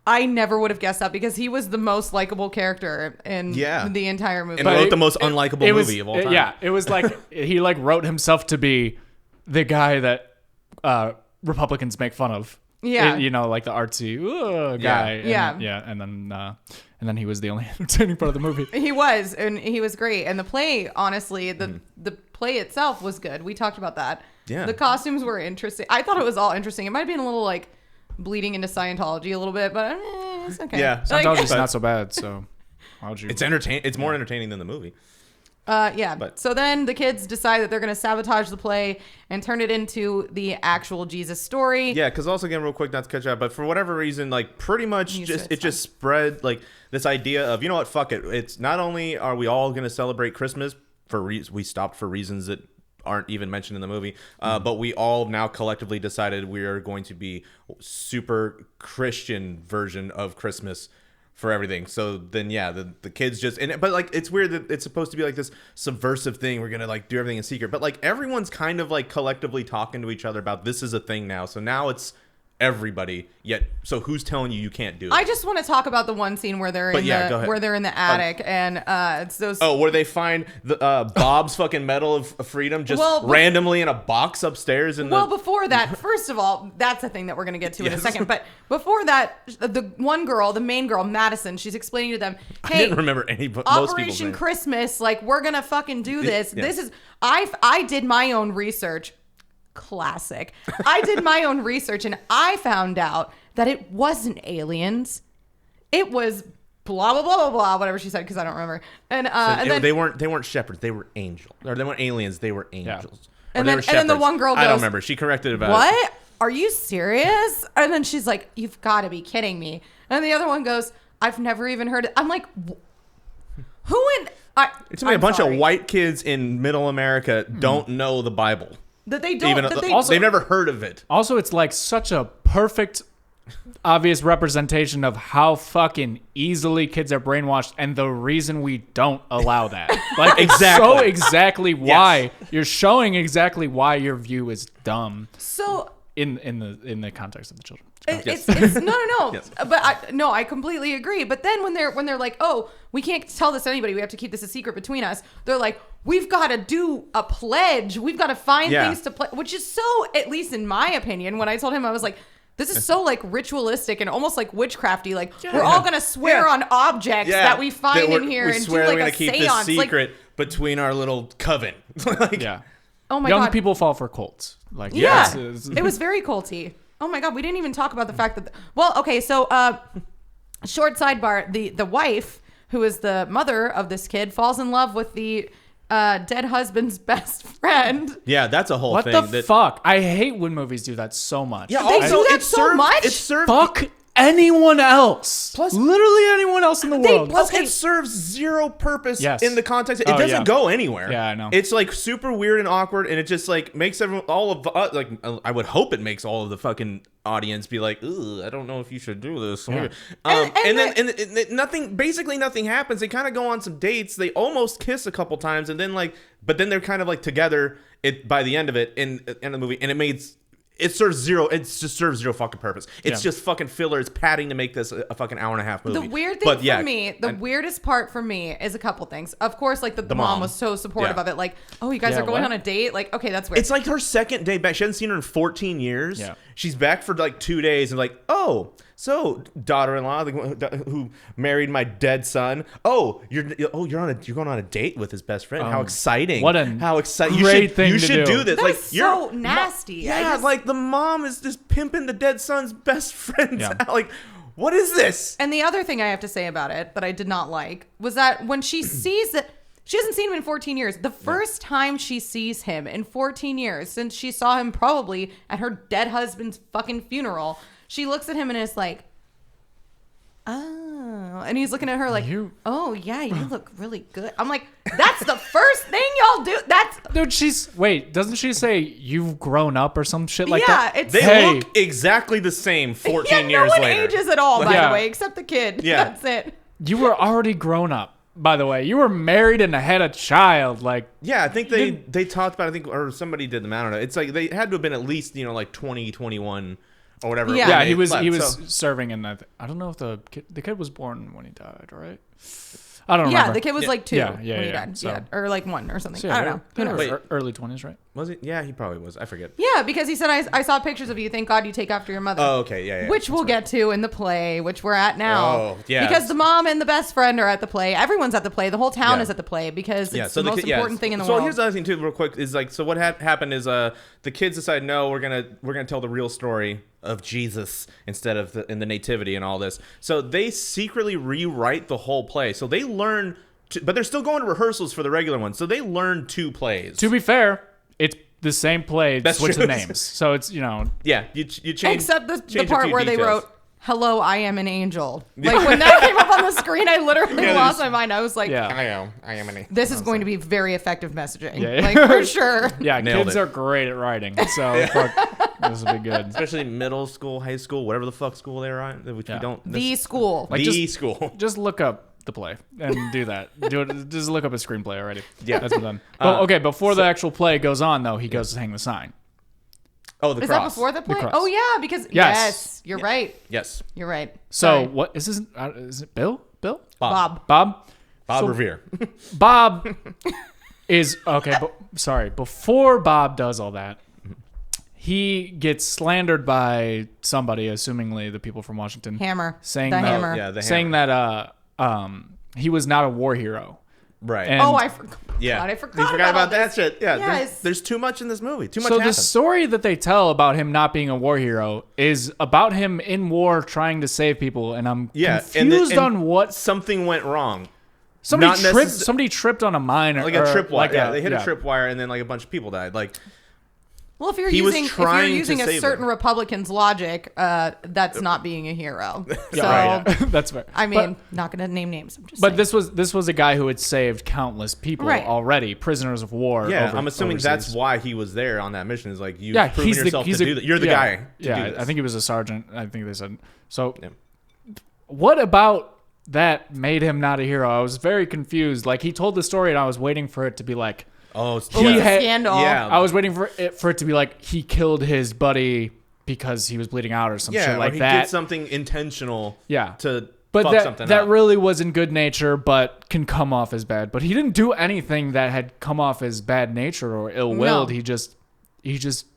Speaker 3: I never would have guessed that because he was the most likable character in the entire movie.
Speaker 2: And wrote the most unlikable movie of all time.
Speaker 1: Yeah, it was like he like wrote himself to be the guy that Republicans make fun of.
Speaker 3: Yeah.
Speaker 1: You know, like the artsy guy.
Speaker 3: Yeah.
Speaker 1: And then he was the only entertaining part of the movie.
Speaker 3: He was, and he was great. And the play, honestly, the play itself was good. We talked about that.
Speaker 2: Yeah.
Speaker 3: The costumes were interesting. I thought it was all interesting. It might have been a little like bleeding into Scientology a little bit, but it's okay.
Speaker 2: Yeah.
Speaker 1: Scientology's not so bad, so why would you?
Speaker 2: It's more entertaining than the movie.
Speaker 3: So then the kids decide that they're going to sabotage the play and turn it into the actual Jesus story.
Speaker 2: Yeah, because also, again, real quick, not to catch up, but for whatever reason, like, pretty much just spread, like, this idea of, you know what, fuck it. It's not only are we all going to celebrate Christmas, we stopped for reasons that aren't even mentioned in the movie, but we all now collectively decided we are going to be super Christian version of Christmas for everything. So then the kids just but like it's weird that it's supposed to be like this subversive thing, we're gonna like do everything in secret, but like everyone's kind of like collectively talking to each other about this is a thing now, so now it's everybody. Yet, so who's telling you can't do it?
Speaker 3: I just want to talk about the one scene where they're in the attic and it's those.
Speaker 2: Oh, where they find the Bob's fucking Medal of Freedom just randomly in a box upstairs.
Speaker 3: Before that, first of all, that's a thing that we're gonna get to in a second. But before that, the one girl, the main girl, Madison, she's explaining to them, "Hey,
Speaker 2: I didn't remember
Speaker 3: Operation Christmas, like we're gonna fucking do this. This is I did my own research." Classic. I did my own research and I found out that it wasn't aliens. It was blah blah blah blah blah, whatever she said, because I don't remember. And then
Speaker 2: they weren't shepherds, they were angels. Or they weren't aliens, they were angels.
Speaker 3: Yeah. And then the one girl goes,
Speaker 2: I don't remember. She corrected about
Speaker 3: what?
Speaker 2: it.
Speaker 3: Are you serious? And then she's like, you've got to be kidding me. And the other one goes, I've never even heard it. I'm like, who in
Speaker 2: it's a bunch of white kids in middle America don't know the Bible.
Speaker 3: That they don't.
Speaker 2: They've never heard of it.
Speaker 1: Also, it's like such a perfect, obvious representation of how fucking easily kids are brainwashed, and the reason we don't allow that. Like exactly why you're showing exactly why your view is dumb.
Speaker 3: So
Speaker 1: in the context of the children.
Speaker 3: It's no. Yes. But I completely agree. But then when they're like, oh, we can't tell this to anybody, we have to keep this a secret between us. They're like, we've got to do a pledge. We've got to find things to pledge, which is so, at least in my opinion, when I told him, I was like, this is so like ritualistic and almost like witchcrafty. Like we're all gonna swear on objects that we find in here and do like a
Speaker 2: keep
Speaker 3: seance.
Speaker 2: This secret between our little coven.
Speaker 3: Oh my
Speaker 1: God.
Speaker 3: Young
Speaker 1: people fall for cults. Like
Speaker 3: it was very culty. Oh my God, we didn't even talk about the fact that short sidebar, the wife, who is the mother of this kid, falls in love with the dead husband's best friend.
Speaker 2: Yeah, that's a whole thing.
Speaker 1: What the fuck? I hate when movies do that so much.
Speaker 3: Yeah, they do that so much?
Speaker 2: It served
Speaker 1: fuck anyone else. Plus, literally anyone else in the world.
Speaker 2: Plus, it serves zero purpose in the context. It doesn't go anywhere.
Speaker 1: Yeah, I know.
Speaker 2: It's like super weird and awkward, and it just like makes everyone, I would hope it makes all of the fucking audience be like, ugh, I don't know if you should do this. Yeah. And nothing, basically nothing happens. They kind of go on some dates. They almost kiss a couple times, and then but then they're kind of like together by the end of it in the movie, and it serves zero fucking purpose. It's just fucking filler. It's padding to make this a fucking hour and a half movie.
Speaker 3: The weird thing for me, weirdest part for me is a couple things. Of course, like the mom was so supportive of it. Like, oh, you guys are going on a date? Like, okay, that's weird.
Speaker 2: It's like her second date back. She hasn't seen her in 14 years. Yeah. She's back for like 2 days and like, oh, so daughter-in-law who married my dead son. Oh, you're going on a date with his best friend. How exciting! How exciting! You should do this.
Speaker 3: That's like so nasty.
Speaker 2: Yeah, like the mom is just pimping the dead son's best friend. Yeah. Like, what is this?
Speaker 3: And the other thing I have to say about it that I did not like was that when she sees that she hasn't seen him in 14 years. The first time she sees him in 14 years, since she saw him probably at her dead husband's fucking funeral, she looks at him and is like, oh. And he's looking at her like, oh, yeah, you look really good. I'm like, that's the first thing y'all do.
Speaker 1: Dude, doesn't she say you've grown up or some shit like that?
Speaker 3: Yeah,
Speaker 2: they look exactly the same 14 years later.
Speaker 3: No one ages at all, by the way, except the kid. Yeah. That's it.
Speaker 1: You were already grown up. By the way, you were married and had a child. Like,
Speaker 2: yeah, I think they talked about, or somebody did them. I don't know. It's like they had to have been at least, like 20, 21 or whatever.
Speaker 1: Yeah, he was serving in that. I don't know if the kid was born when he died, right? I don't remember.
Speaker 3: Yeah, the kid was like 2 when he died. So, yeah, or like 1 or something. So, I don't know.
Speaker 1: Wait, early 20s, right?
Speaker 2: Was it? Yeah, he probably was. I forget.
Speaker 3: Yeah, because he said, I saw pictures of you. Thank God you take after your mother.
Speaker 2: Oh, okay. Yeah.
Speaker 3: Which we'll get to in the play, which we're at now.
Speaker 2: Oh, yeah.
Speaker 3: Because the mom and the best friend are at the play. Everyone's at the play. The whole town is at the play because it's the most important thing in the world.
Speaker 2: So here's the other thing, too, real quick. Is like, so what happened is the kids decide, no, we're gonna tell the real story of Jesus instead of in the nativity and all this. So they secretly rewrite the whole play. So they learn... but they're still going to rehearsals for the regular one, so they learn 2 plays.
Speaker 1: To be fair, it's the same play, switch the names. So it's,
Speaker 2: Yeah, you change...
Speaker 3: Except the part where they wrote, hello, I am an angel. Like, when that came up on the screen, I literally lost my mind. I was like, I am an angel. This is going to be very effective messaging. Yeah. Like, for sure.
Speaker 1: Yeah, kids are great at writing, so this will be good.
Speaker 2: Especially middle school, high school, whatever the fuck school they're on, which we don't...
Speaker 3: The school.
Speaker 1: Like,
Speaker 2: school.
Speaker 1: Just look up the play and do that. Just look up a screenplay already. Yeah, that's been done. But okay, before the actual play goes on, though, he goes to hang the sign.
Speaker 2: Oh, the
Speaker 3: Is
Speaker 2: cross.
Speaker 3: that before the play?
Speaker 1: cross.
Speaker 3: Oh yeah, because yes, you're right.
Speaker 2: Yes.
Speaker 3: You're right.
Speaker 1: So
Speaker 3: Sorry.
Speaker 1: what is this? Is it Bill?
Speaker 3: Bob.
Speaker 1: Bob
Speaker 2: Bob
Speaker 1: So-
Speaker 2: Revere.
Speaker 1: Bob is okay. Sorry. Before Bob does all that, he gets slandered by somebody, assumingly the people from Washington,
Speaker 3: Hammer.
Speaker 1: saying
Speaker 3: The
Speaker 1: that,
Speaker 3: Hammer.
Speaker 2: Yeah, the
Speaker 1: saying
Speaker 2: hammer.
Speaker 1: that he was not a war hero.
Speaker 2: Right.
Speaker 1: And
Speaker 3: Oh, I forgot.
Speaker 2: Yeah.
Speaker 3: God, I forgot.
Speaker 2: You forgot about
Speaker 3: all
Speaker 2: that
Speaker 3: this.
Speaker 2: shit. Yeah.
Speaker 3: Yes.
Speaker 2: There's too much in this movie. Too much
Speaker 1: so the
Speaker 2: happens.
Speaker 1: story that they tell about him not being a war hero is about him in war trying to save people, and I'm confused
Speaker 2: and
Speaker 1: on what
Speaker 2: something went wrong.
Speaker 1: somebody
Speaker 2: not
Speaker 1: tripped.
Speaker 2: necess-
Speaker 1: Somebody tripped on a mine,
Speaker 2: Like a trip wire.
Speaker 1: Like
Speaker 2: They hit a trip wire, and then like a bunch of people died. Like
Speaker 3: Well, if you're
Speaker 2: He was
Speaker 3: using
Speaker 2: trying to
Speaker 3: a
Speaker 2: save
Speaker 3: certain
Speaker 2: them.
Speaker 3: Republican's logic, that's not being a hero. So
Speaker 1: right, yeah. That's fair.
Speaker 3: I mean, not going to name names. I'm just
Speaker 1: But
Speaker 3: saying.
Speaker 1: this was a guy who had saved countless people
Speaker 3: Right.
Speaker 1: already, prisoners of war.
Speaker 2: yeah, I'm assuming
Speaker 1: overseas.
Speaker 2: that's why he was there on that mission. Is like you've
Speaker 1: Yeah,
Speaker 2: proven
Speaker 1: he's
Speaker 2: yourself
Speaker 1: the,
Speaker 2: to do that. You're the guy to
Speaker 1: yeah,
Speaker 2: do this.
Speaker 1: I think he was a sergeant. I think they said so.
Speaker 2: Yeah.
Speaker 1: What about that made him not a hero? I was very confused. Like he told the story, and I was waiting for it to be like,
Speaker 2: Oh,
Speaker 3: Oh,
Speaker 1: he
Speaker 3: it's a
Speaker 1: had-
Speaker 3: scandal.
Speaker 2: yeah.
Speaker 1: I was waiting for it to be like he killed his buddy because he was bleeding out or some
Speaker 2: yeah,
Speaker 1: shit like
Speaker 2: or he
Speaker 1: that.
Speaker 2: did something intentional.
Speaker 1: Yeah.
Speaker 2: To
Speaker 1: But
Speaker 2: fuck something
Speaker 1: that
Speaker 2: up.
Speaker 1: really was in good nature, but can come off as bad. But he didn't do anything that had come off as bad nature or ill willed.
Speaker 3: No.
Speaker 1: He just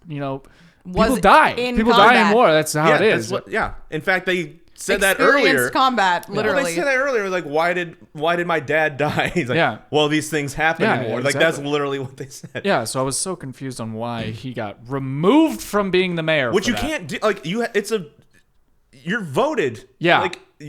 Speaker 1: people
Speaker 3: Was
Speaker 1: die.
Speaker 3: in
Speaker 1: People die in
Speaker 3: combat.
Speaker 1: war. That's how
Speaker 2: yeah,
Speaker 1: it
Speaker 2: that's
Speaker 1: is.
Speaker 2: what, yeah. In fact, they said that
Speaker 3: Experienced
Speaker 2: earlier.
Speaker 3: combat,
Speaker 2: Well,
Speaker 3: literally.
Speaker 2: they said that earlier. Like, why did my dad die? He's like,
Speaker 1: Yeah.
Speaker 2: well, these things happen
Speaker 1: Yeah,
Speaker 2: in war.
Speaker 1: yeah,
Speaker 2: Like, that's
Speaker 1: exactly.
Speaker 2: literally what they said.
Speaker 1: Yeah, so I was so confused on why he got removed from being the mayor.
Speaker 2: Which
Speaker 1: for
Speaker 2: you
Speaker 1: that.
Speaker 2: can't do. Like, you're voted.
Speaker 1: Yeah.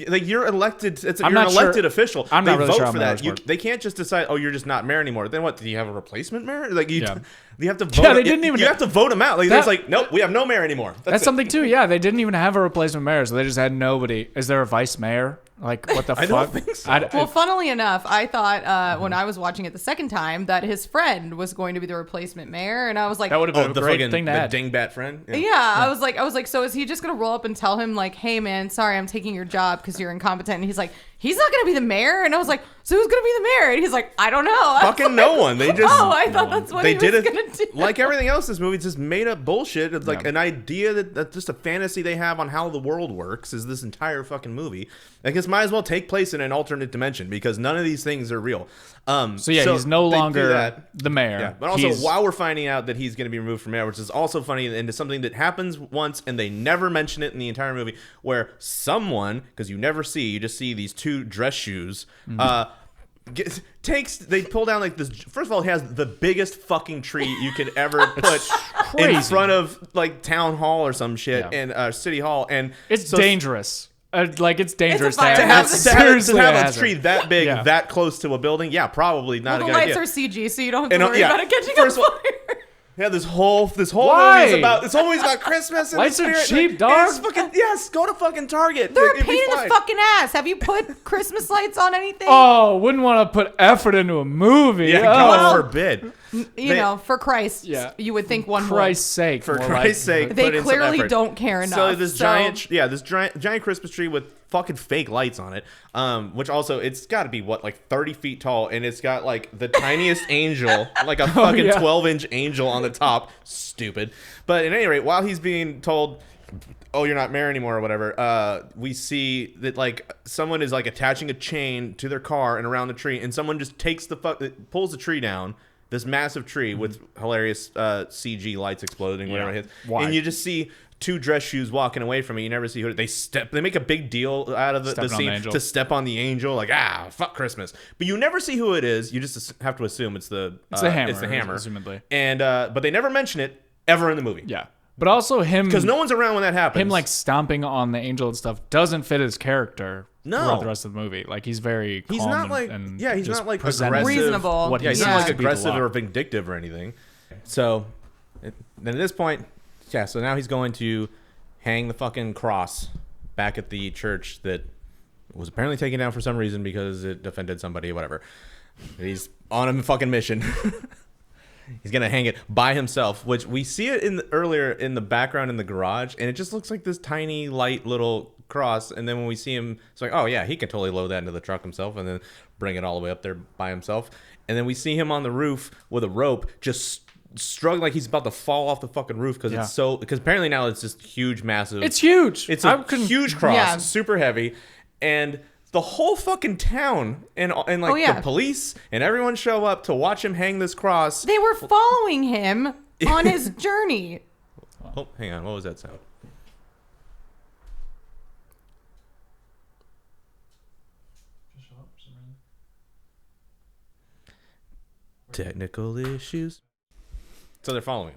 Speaker 2: Like you're elected. You're
Speaker 1: I'm
Speaker 2: an
Speaker 1: not sure-
Speaker 2: elected official.
Speaker 1: I'm
Speaker 2: they
Speaker 1: not really
Speaker 2: vote
Speaker 1: sure how
Speaker 2: for
Speaker 1: mayors
Speaker 2: that.
Speaker 1: work.
Speaker 2: They can't just decide. Oh, you're just not mayor anymore. Then what? Do you have a replacement mayor? Like you
Speaker 1: Yeah.
Speaker 2: have to vote.
Speaker 1: Yeah, they didn't even-
Speaker 2: You have to vote him out. Like
Speaker 1: That-
Speaker 2: there's like, nope, we have no mayor anymore.
Speaker 1: That's
Speaker 2: it.
Speaker 1: something too. Yeah, they didn't even have a replacement mayor, so they just had nobody. Is there a vice mayor? Like what the
Speaker 2: I
Speaker 1: fuck?
Speaker 2: don't think so.
Speaker 3: Well, funnily enough, I thought when I was watching it the second time that his friend was going to be the replacement mayor, and I was like,
Speaker 1: that would have been a
Speaker 2: the
Speaker 1: great
Speaker 2: fucking
Speaker 1: thing to
Speaker 2: the
Speaker 1: add.
Speaker 2: dingbat friend.
Speaker 3: yeah, I was like, so is he just gonna roll up and tell him like, hey man, sorry, I'm taking your job because you're incompetent? And he's like, he's not gonna be the mayor, and I was like, so who's gonna be the mayor? And he's like, I don't know. I was
Speaker 2: Fucking
Speaker 3: like,
Speaker 2: no one. They just
Speaker 3: oh, I thought that's what
Speaker 2: they
Speaker 3: he
Speaker 2: did
Speaker 3: was
Speaker 2: it
Speaker 3: gonna do.
Speaker 2: like everything else. This movie just made up bullshit. It's like
Speaker 1: Yeah.
Speaker 2: an idea that's just a fantasy they have on how the world works. Is this entire fucking movie? I guess might as well take place in an alternate dimension because none of these things are real.
Speaker 1: So yeah, he's no
Speaker 2: they do
Speaker 1: longer
Speaker 2: that.
Speaker 1: the mayor.
Speaker 2: Yeah, but also
Speaker 1: He's-
Speaker 2: while we're finding out that he's going to be removed from mayor, which is also funny, and it's something that happens once and they never mention it in the entire movie, where someone, because you never see, you just see these two dress shoes, they pull down like this. First of all, he has the biggest fucking tree you could ever put in
Speaker 1: crazy.
Speaker 2: front of like town hall or some shit
Speaker 1: Yeah.
Speaker 2: and city hall, and
Speaker 1: It's
Speaker 2: so-
Speaker 1: dangerous. It's dangerous
Speaker 3: fire
Speaker 1: to
Speaker 2: To
Speaker 1: have.
Speaker 2: have,
Speaker 1: It's
Speaker 2: to have,
Speaker 1: seriously
Speaker 2: to have
Speaker 1: a
Speaker 2: a
Speaker 1: hazard.
Speaker 2: tree that big,
Speaker 1: Yeah.
Speaker 2: that close to a building, yeah, probably not
Speaker 3: Well,
Speaker 2: a
Speaker 3: the
Speaker 2: good
Speaker 3: lights
Speaker 2: idea.
Speaker 3: are CG, so you don't have to
Speaker 2: And,
Speaker 3: worry
Speaker 2: yeah,
Speaker 3: about it catching
Speaker 2: first
Speaker 3: on
Speaker 2: of all-
Speaker 3: fire.
Speaker 2: Yeah, this whole
Speaker 1: Why?
Speaker 2: movie's about Christmas and
Speaker 1: Lights
Speaker 2: the
Speaker 1: are
Speaker 2: spirit.
Speaker 1: cheap,
Speaker 2: Like,
Speaker 1: dog.
Speaker 2: it's fucking, yes, go to fucking Target.
Speaker 3: They're a
Speaker 2: It'd be
Speaker 3: pain in the
Speaker 2: fine.
Speaker 3: fucking ass. Have you put Christmas lights on anything?
Speaker 1: Oh, wouldn't want to put effort into a movie.
Speaker 2: Yeah,
Speaker 1: oh.
Speaker 2: God forbid.
Speaker 3: you know, for Christ,
Speaker 1: Yeah.
Speaker 3: you would think one
Speaker 1: Christ's sake.
Speaker 2: For
Speaker 1: more
Speaker 2: Christ's
Speaker 1: like-
Speaker 2: sake,
Speaker 3: They
Speaker 2: put in some
Speaker 3: clearly
Speaker 2: effort.
Speaker 3: don't care enough.
Speaker 2: So this giant Christmas tree with fucking fake lights on it, which also it's got to be like 30 feet tall, and it's got like the tiniest angel, like a fucking
Speaker 1: yeah.
Speaker 2: 12-inch angel on the top. Stupid. But at any rate, while he's being told, oh, you're not mayor anymore or whatever, we see that like someone is like attaching a chain to their car and around the tree, and someone just pulls the tree down, this massive tree with hilarious CG lights exploding whenever it hits.
Speaker 1: Why?
Speaker 2: And you just see two dress shoes walking away from it. You never see who they make a big deal out of the
Speaker 1: Stepping on the
Speaker 2: scene
Speaker 1: angel.
Speaker 2: to step on the angel, like fuck Christmas. But you never see who it is. You just have to assume it's the
Speaker 1: hammer,
Speaker 2: It's the hammer,
Speaker 1: assumedly.
Speaker 2: And but they never mention it ever in the movie.
Speaker 1: Yeah. But also him.
Speaker 2: Because no one's around when that happens.
Speaker 1: Him like stomping on the angel and stuff doesn't fit his character
Speaker 2: No.
Speaker 1: throughout the rest of the movie. Like he's very calm
Speaker 2: He's not
Speaker 1: and,
Speaker 2: like
Speaker 1: and
Speaker 2: he's
Speaker 1: just
Speaker 2: not like
Speaker 1: presenting
Speaker 2: aggressive.
Speaker 3: Reasonable.
Speaker 1: what
Speaker 2: Yeah, he's
Speaker 1: he's
Speaker 2: not
Speaker 3: Yeah.
Speaker 2: like
Speaker 1: supposed to be to
Speaker 2: aggressive
Speaker 1: Locke.
Speaker 2: or vindictive or anything. So then at this point, yeah. So now he's going to hang the fucking cross back at the church that was apparently taken down for some reason because it offended somebody, whatever. He's on a fucking mission. He's gonna hang it by himself, which we see it earlier in the background in the garage, and it just looks like this tiny, light little cross. And then when we see him, it's like, oh yeah, he can totally load that into the truck himself, and then bring it all the way up there by himself. And then we see him on the roof with a rope, just struggling like he's about to fall off the fucking roof because apparently now it's just huge, massive.
Speaker 1: It's huge.
Speaker 2: It's a huge cross, super heavy, and the whole fucking town and the police and everyone show up to watch him hang this cross.
Speaker 3: They were following him on his journey.
Speaker 2: Oh, hang on. What was that sound? Technical issues. So they're following.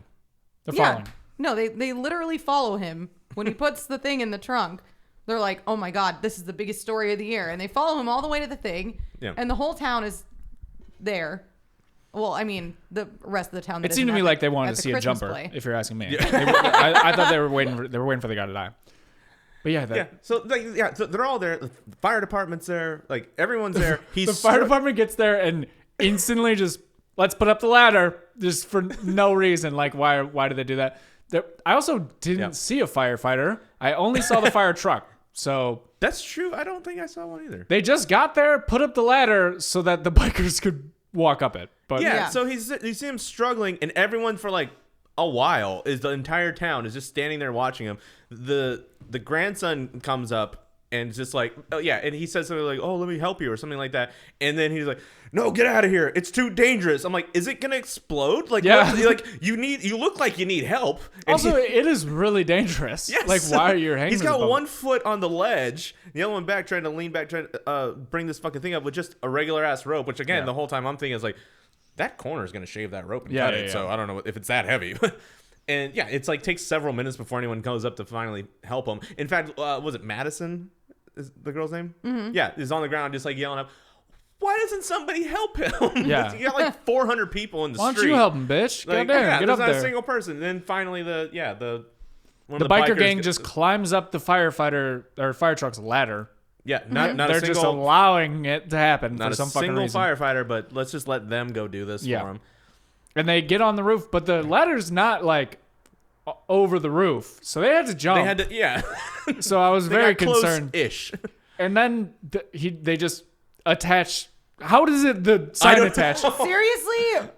Speaker 1: They're following.
Speaker 3: No, they literally follow him. When he puts the thing in the trunk, they're like, oh my God, this is the biggest story of the year. And they follow him all the way to the thing. Yeah. And the whole town is there. Well, I mean, the rest of the town.
Speaker 1: It seemed to me like they wanted to see a jumper, if you're asking me. Yeah. I thought they were waiting for the guy to die. But yeah.
Speaker 2: So they're all there. The fire department's there. Like, everyone's there.
Speaker 1: The fire department gets there and instantly just, let's put up the ladder, just for no reason. Like, why did they do that? I also didn't see a firefighter. I only saw the fire truck. So
Speaker 2: that's true. I don't think I saw one either.
Speaker 1: They just got there, put up the ladder so that the bikers could walk up it. But
Speaker 2: so you see him struggling, and everyone for like a while the entire town is just standing there watching him. The grandson comes up and just like, oh yeah, and he says something like, oh, let me help you or something like that, and then he's like, no, get out of here, it's too dangerous. I'm like, is it gonna explode? Like, like you look like you need help. And
Speaker 1: also, it is really dangerous. Yes. Like, why are you hanging?
Speaker 2: He's got one foot on the ledge, the other one back, trying to lean back, trying to bring this fucking thing up with just a regular ass rope. Which again, the whole time I'm thinking is like, that corner is gonna shave that rope and cut it. So I don't know if it's that heavy. And yeah, it's like takes several minutes before anyone goes up to finally help him. In fact, was it Madison? Is the girl's name? Mm-hmm. Yeah, is on the ground just like yelling up, why doesn't somebody help him?
Speaker 1: Yeah.
Speaker 2: You got like 400 people in the street.
Speaker 1: Why don't you help him, bitch?
Speaker 2: Like,
Speaker 1: get up
Speaker 2: there's
Speaker 1: there.
Speaker 2: not a single person. And then finally the
Speaker 1: biker gang just climbs up the fire truck's ladder.
Speaker 2: Yeah,
Speaker 1: they're just allowing it to happen for some fucking reason.
Speaker 2: Not a single firefighter, but let's just let them go do this for him.
Speaker 1: And they get on the roof, but the ladder's not like over the roof, so they had to jump.
Speaker 2: They had to,
Speaker 1: So I was very concerned.
Speaker 2: Ish.
Speaker 1: And then they just attach. How does the sign attach?
Speaker 3: Seriously,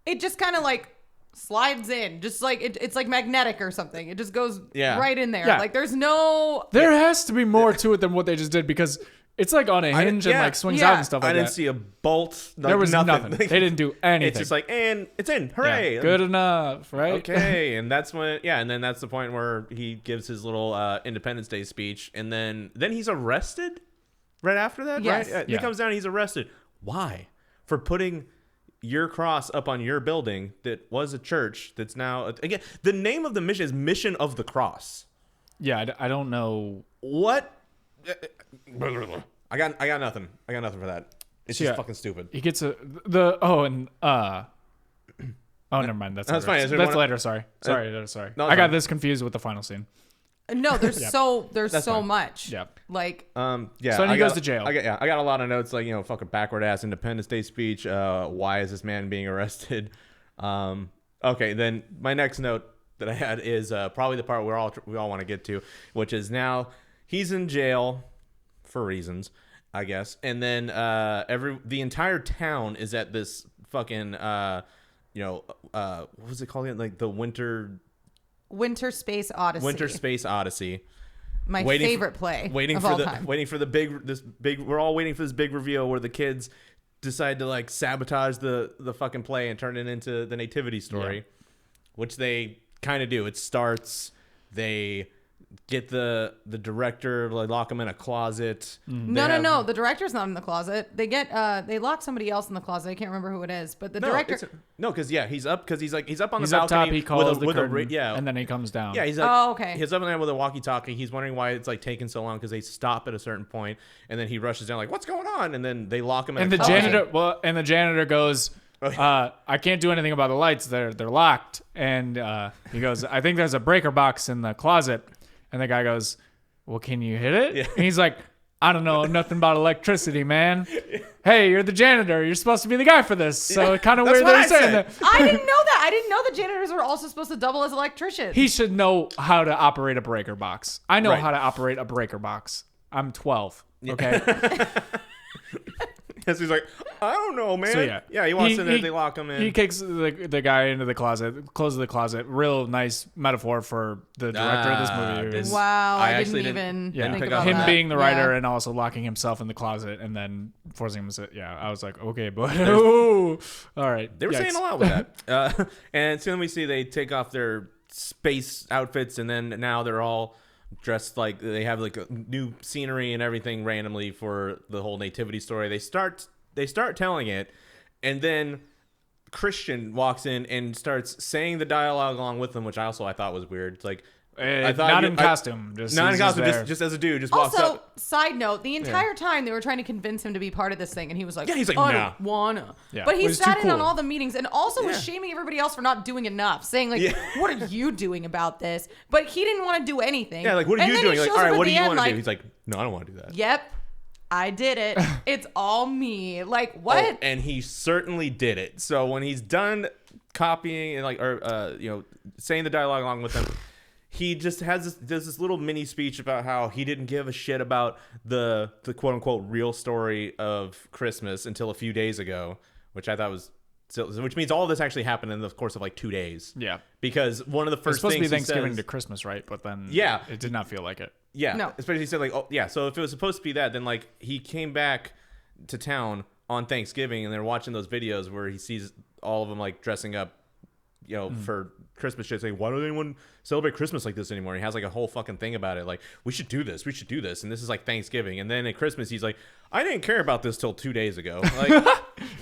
Speaker 3: it just kind of like slides in, just like it's like magnetic or something. It just goes right in there. Yeah. Like there's no.
Speaker 1: There has to be more to it than what they just did, because it's like on a hinge and like swings out and stuff like that.
Speaker 2: I didn't see a bolt.
Speaker 1: There was nothing. They didn't do anything.
Speaker 2: It's just like, and it's in. Hooray.
Speaker 1: Yeah, good enough, right?
Speaker 2: Okay. And that's when, and then that's the point where he gives his little Independence Day speech. And then he's arrested right after that,
Speaker 3: yes.
Speaker 2: Right? He comes down and he's arrested. Why? For putting your cross up on your building that was a church that's now, again, the name of the mission is Mission of the Cross.
Speaker 1: Yeah, I don't know.
Speaker 2: What? I got nothing. I got nothing for that. It's just fucking stupid.
Speaker 1: He gets never mind. That's
Speaker 2: fine.
Speaker 1: That's later. Sorry. No, I got this confused with the final scene.
Speaker 3: No, there's so much.
Speaker 1: Yeah.
Speaker 3: Like.
Speaker 1: So then he goes to jail.
Speaker 2: I got a lot of notes like, fucking backward ass Independence Day speech. Why is this man being arrested? Okay, then my next note that I had is probably the part we all want to get to, which is now he's in jail for reasons, I guess, and then the entire town is at this fucking what was it called again? Like the Winter
Speaker 3: Space Odyssey.
Speaker 2: Winter Space Odyssey.
Speaker 3: My favorite play of all time.
Speaker 2: Waiting for we're all waiting for this big reveal where the kids decide to like sabotage the fucking play and turn it into the nativity story, which they kind of do. It starts, they get the director, like lock him in a closet.
Speaker 3: No. The director's not in the closet. They lock somebody else in the closet. I can't remember who it is, but the director.
Speaker 2: Because he's up on the balcony.
Speaker 1: Up top, he calls the curtain, and then he comes down.
Speaker 2: Yeah, he's like, okay. He's up there with a walkie-talkie. He's wondering why it's like taking so long because they stop at a certain point, and then he rushes down like, what's going on? And then they lock him in.
Speaker 1: And the janitor goes, I can't do anything about the lights. They're locked. And he goes, I think there's a breaker box in the closet. And the guy goes, well, can you hit it? Yeah. And he's like, I don't know nothing about electricity, man. Hey, you're the janitor. You're supposed to be the guy for this. So it's kind of weird that he's saying that.
Speaker 3: I didn't know that. I didn't know the janitors were also supposed to double as electricians.
Speaker 1: He should know how to operate a breaker box. I know how to operate a breaker box. I'm 12. Okay.
Speaker 2: Christmas. He's like, I don't know, man.
Speaker 1: So,
Speaker 2: he walks in there, they lock him in.
Speaker 1: He kicks the guy into the closet, closes the closet. Real nice metaphor for the director of this movie.
Speaker 3: Wow, I didn't even think about
Speaker 1: him
Speaker 3: that.
Speaker 1: being the writer and also locking himself in the closet and then forcing him to sit. Yeah, I was like, okay, but all right.
Speaker 2: They were saying a lot with that. And soon we see they take off their space outfits, and then now they're all dressed like they have like a new scenery and everything randomly for the whole nativity story. They start telling it, and then Christian walks in and starts saying the dialogue along with them, which I thought was weird. It's like I thought
Speaker 1: not in costume, just
Speaker 2: as a dude, just walks up.
Speaker 3: Also, side note, the entire time they were trying to convince him to be part of this thing, and he was like,
Speaker 2: he's like,
Speaker 3: I
Speaker 2: nah.
Speaker 3: don't wanna.
Speaker 1: Yeah.
Speaker 3: But he
Speaker 1: Which is
Speaker 3: sat
Speaker 1: too
Speaker 3: in on
Speaker 1: cool.
Speaker 3: all the meetings, and also was shaming everybody else for not doing enough, saying like, what are you doing about this? But he didn't want to do anything.
Speaker 2: Yeah, like, what are you doing? Like, all right, what do you want to do?
Speaker 3: Like,
Speaker 2: He's like, no, I don't want to do that.
Speaker 3: Yep, I did it. It's all me. Like, what?
Speaker 2: Oh, and he certainly did it. So when he's done copying and saying the dialogue along with them, he just does this little mini speech about how he didn't give a shit about the quote unquote real story of Christmas until a few days ago, which I thought was, which means all of this actually happened in the course of like 2 days.
Speaker 1: Yeah,
Speaker 2: because one of the first
Speaker 1: supposed
Speaker 2: things
Speaker 1: to be Thanksgiving
Speaker 2: he says,
Speaker 1: to Christmas, right? But then it did not feel like it.
Speaker 2: Yeah,
Speaker 3: no.
Speaker 2: Especially he said like, oh yeah. So if it was supposed to be that, then like he came back to town on Thanksgiving, and they're watching those videos where he sees all of them like dressing up, for Christmas shit. Saying, why don't anyone celebrate Christmas like this anymore? He has like a whole fucking thing about it. Like, we should do this. And this is like Thanksgiving. And then at Christmas, he's like, I didn't care about this till 2 days ago. Like,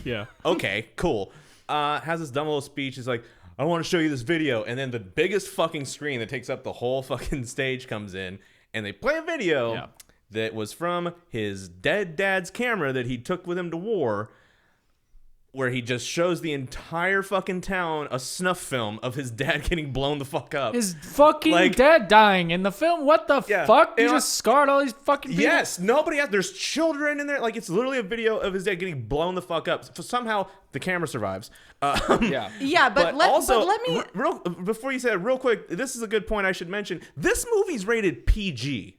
Speaker 1: yeah.
Speaker 2: Okay, cool. Has this dumb little speech. He's like, I want to show you this video. And then the biggest fucking screen that takes up the whole fucking stage comes in, and they play a video that was from his dead dad's camera that he took with him to war, where he just shows the entire fucking town a snuff film of his dad getting blown the fuck up.
Speaker 1: His fucking dad dying in the film? What the fuck? You just scarred all these fucking people?
Speaker 2: Yes, there's children in there. Like, it's literally a video of his dad getting blown the fuck up. Somehow, the camera survives.
Speaker 3: Yeah, but let me...
Speaker 2: Before you say it, real quick, this is a good point I should mention. This movie's rated PG.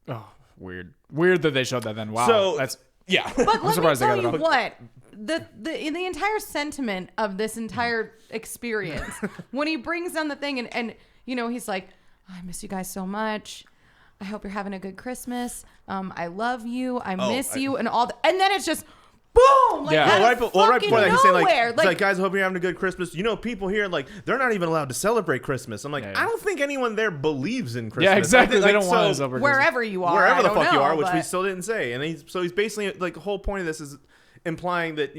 Speaker 1: Oh, weird. Weird that they showed that then. Wow.
Speaker 2: So,
Speaker 1: that's...
Speaker 2: Yeah.
Speaker 3: But let me tell you what... The entire sentiment of this entire experience, when he brings down the thing and he's like, oh, I miss you guys so much. I hope you're having a good Christmas. I love you. I miss you and all that. And then it's just boom. Like,
Speaker 2: right before that, he's saying
Speaker 3: like,
Speaker 2: he's like, guys, I hope you're having a good Christmas. People here, like, they're not even allowed to celebrate Christmas. I'm like, I don't think anyone there believes in Christmas.
Speaker 1: Yeah, exactly. They don't want to celebrate
Speaker 3: wherever you are.
Speaker 2: Wherever the fuck you are, which we still didn't say. And he's basically, like, the whole point of this is implying that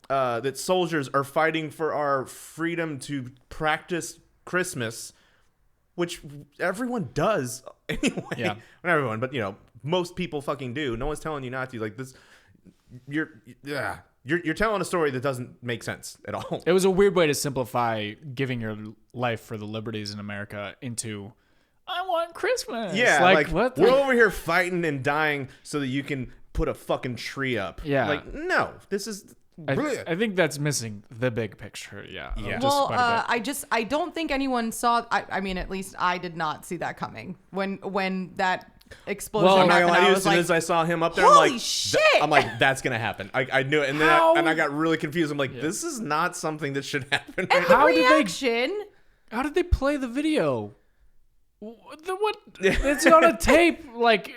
Speaker 2: that soldiers are fighting for our freedom to practice Christmas, which everyone does anyway.
Speaker 1: Yeah.
Speaker 2: Not everyone, but most people fucking do. No one's telling you not to. Like, this, you're telling a story that doesn't make sense at all.
Speaker 1: It was a weird way to simplify giving your life for the liberties in America into, I want Christmas.
Speaker 2: Yeah,
Speaker 1: like what?
Speaker 2: We're over here fighting and dying so that you can put a fucking tree up.
Speaker 1: Yeah.
Speaker 2: Like, no, this is...
Speaker 1: I think that's missing the big picture. Yeah.
Speaker 3: Well, I don't think anyone saw. I mean, at least I did not see that coming when that explosion happened.
Speaker 2: I was like, as I saw him up there,
Speaker 3: holy
Speaker 2: I'm like,
Speaker 3: shit!
Speaker 2: I'm like, that's gonna happen. I knew it, and then I got really confused. I'm like, this is not something that should happen.
Speaker 3: And the reaction.
Speaker 1: How did they play the video? What? It's on a tape. Like,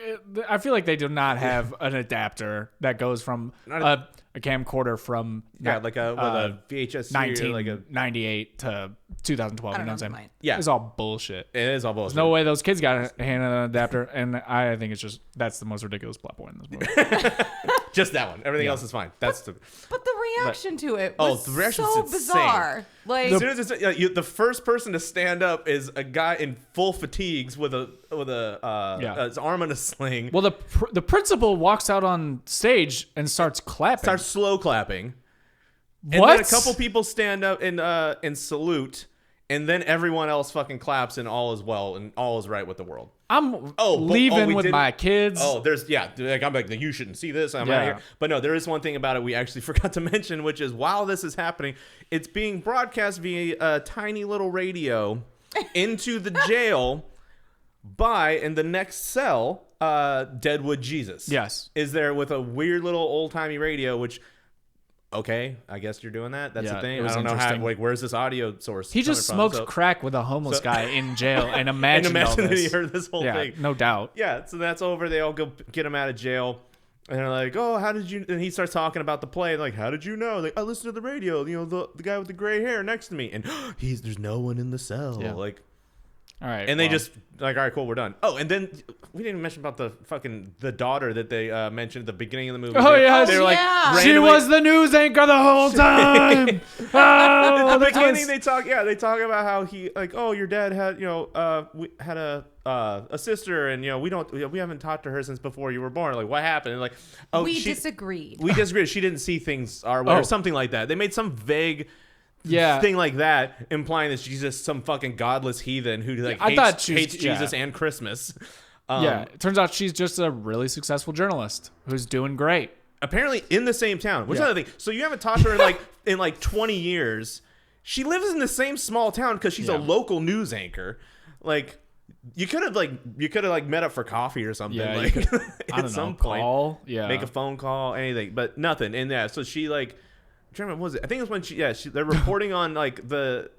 Speaker 1: I feel like they do not have an adapter that goes from a camcorder from
Speaker 2: like a VHS
Speaker 1: 1998 to 2012. You know what I'm saying?
Speaker 2: Yeah,
Speaker 1: it's all bullshit.
Speaker 2: It is all bullshit.
Speaker 1: There's no way those kids got handed an adapter, and I think that's the most ridiculous plot point in this movie.
Speaker 2: Just that one. Everything else is fine. But
Speaker 3: the reaction to it was
Speaker 2: the reaction's
Speaker 3: so
Speaker 2: insane.
Speaker 3: Bizarre. Like,
Speaker 2: as soon as the first person to stand up is a guy in full fatigues with his arm in a sling.
Speaker 1: Well, the principal walks out on stage and starts clapping.
Speaker 2: Starts slow clapping.
Speaker 1: What?
Speaker 2: And then a couple people stand up and salute, and then everyone else fucking claps, and all is well, and all is right with the world.
Speaker 1: I'm leaving with my kids.
Speaker 2: I'm like, you shouldn't see this. I'm out of here. But no, there is one thing about it we actually forgot to mention, which is while this is happening, it's being broadcast via a tiny little radio into the jail in the next cell Deadwood Jesus.
Speaker 1: Yes.
Speaker 2: Is there with a weird little old-timey radio, which, okay, I guess you're doing that. That's the thing. I don't know how, like, where's this audio source
Speaker 1: He just smoked crack with a homeless guy in jail and imagined all this.
Speaker 2: that he heard this whole thing.
Speaker 1: No doubt.
Speaker 2: Yeah, so that's over. They all go get him out of jail. And they're like, oh, how did you... And he starts talking about the play. Like, how did you know? Like, I listened to the radio. You know, the guy with the gray hair next to me. And there's no one in the cell. Yeah. Like...
Speaker 1: All right.
Speaker 2: And they just like, all right, cool, we're done. Oh, and then we didn't mention about the daughter that they mentioned at the beginning of the movie.
Speaker 1: Oh, yeah.
Speaker 2: They were like,
Speaker 1: she was the news anchor the whole time.
Speaker 2: At the beginning, they talk about how he, like, oh, your dad had, we had a sister, and we haven't talked to her since before you were born. Like, what happened? And like, oh,
Speaker 3: we disagreed.
Speaker 2: We disagreed. She didn't see things our way or something like that. They made some vague thing like that, implying that she's just some fucking godless heathen who like hates Jesus and Christmas.
Speaker 1: It turns out she's just a really successful journalist who's doing great.
Speaker 2: Apparently in the same town. Which is another thing. So you haven't talked to her in like 20 years. She lives in the same small town because she's a local news anchor. Like, you could have met up for coffee or something.
Speaker 1: Yeah,
Speaker 2: like
Speaker 1: at some point.
Speaker 2: Make a phone call, anything, but nothing. And so she like. What was it? I think it was when they're reporting on like the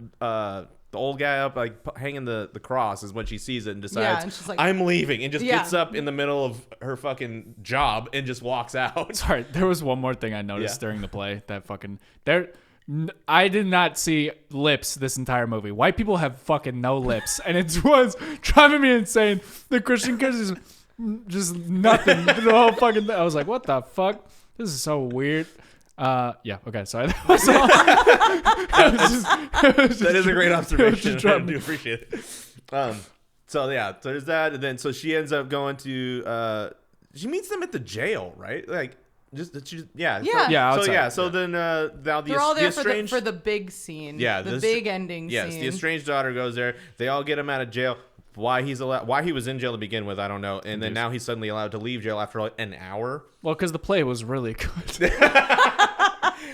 Speaker 2: old guy up like hanging the cross is when she sees it and decides
Speaker 3: and she's like,
Speaker 2: I'm leaving, and just gets up in the middle of her fucking job and just walks out.
Speaker 1: Sorry, there was one more thing I noticed during the play I did not see lips this entire movie. White people have fucking no lips, and it was driving me insane. The Christian kids is just nothing. The whole fucking thing. I was like, what the fuck? This is so weird. Okay, sorry. That was all.
Speaker 2: That is a great observation. I do appreciate it. So there's that, and then so she ends up going to she meets them at the jail, right? Like So then now
Speaker 3: they're all there
Speaker 2: estranged,
Speaker 3: for the big scene.
Speaker 2: Yeah,
Speaker 3: the big ending scene.
Speaker 2: Yes, the estranged daughter goes there. They all get him out of jail. Why he was in jail to begin with, I don't know. And then now he's suddenly allowed to leave jail after an hour.
Speaker 1: Well, because the play was really good.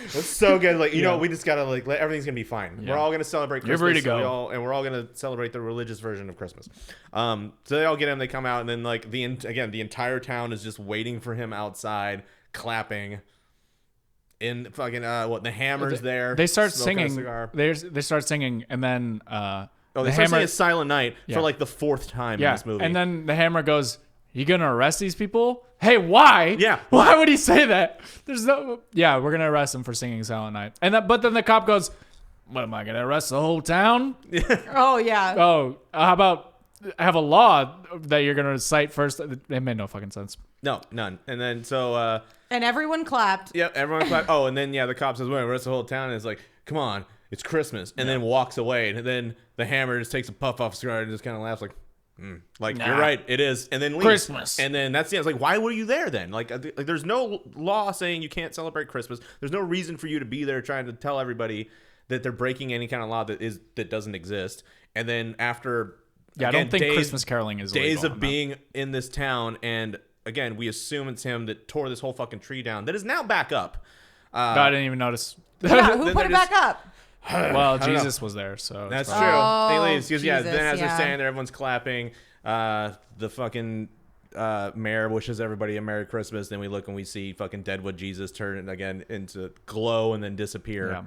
Speaker 2: It's so good. Like, we just gotta everything's gonna be fine. Yeah. We're all gonna celebrate Christmas.
Speaker 1: You're ready to go.
Speaker 2: And we're all gonna celebrate the religious version of Christmas. So they all get him. They come out, and then like the entire town is just waiting for him outside, clapping. In fucking the Hammer's there.
Speaker 1: They start singing. They start singing, and then.
Speaker 2: They start saying Silent Night for like the fourth time in this movie.
Speaker 1: And then the Hammer goes, you gonna arrest these people? Hey, why?
Speaker 2: Yeah.
Speaker 1: Why would he say that? There's no... Yeah, we're gonna arrest him for singing Silent Night. But then the cop goes, what, am I gonna arrest the whole town?
Speaker 3: Oh, yeah.
Speaker 1: Oh, how about have a law that you're gonna cite first? It made no fucking sense.
Speaker 2: No, none. And then so...
Speaker 3: and everyone clapped.
Speaker 2: Yep, everyone clapped. Oh, and then the cop says, well, arrest the whole town. And it's like, come on. It's Christmas, and then walks away, and then the Hammer just takes a puff off his cigar and just kind of laughs like, you're right, it is, and then leaves.
Speaker 1: Christmas.
Speaker 2: And then that's it's like, why were you there then? Like there's no law saying you can't celebrate Christmas. There's no reason for you to be there trying to tell everybody that they're breaking any kind of law that doesn't exist. And then after
Speaker 1: I don't think Christmas caroling is
Speaker 2: days of being in this town, and again we assume it's him that tore this whole fucking tree down that is now back up.
Speaker 1: I didn't even notice.
Speaker 3: Yeah, who put it back up?
Speaker 1: Well, Jesus was there, so
Speaker 2: that's true. He leaves. Then as they're standing there, everyone's clapping. The fucking mayor wishes everybody a Merry Christmas. Then we look and we see fucking Deadwood Jesus turn again into glow and then disappear.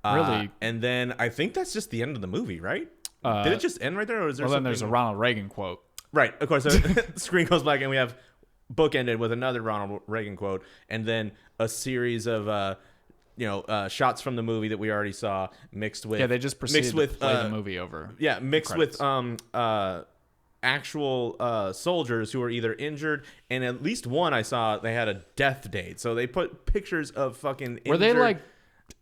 Speaker 1: Yeah. Really.
Speaker 2: And then I think that's just the end of the movie, right? Did it just end right there, or is there?
Speaker 1: Well, then there's a Ronald Reagan quote.
Speaker 2: Right, of course. The screen goes black, and we have bookended with another Ronald Reagan quote, and then a series of. Shots from the movie that we already saw mixed with
Speaker 1: they just proceeded to play the movie over.
Speaker 2: Yeah, mixed with actual soldiers who were either injured, and at least one I saw they had a death date. So they put pictures of fucking injured.
Speaker 1: Were they like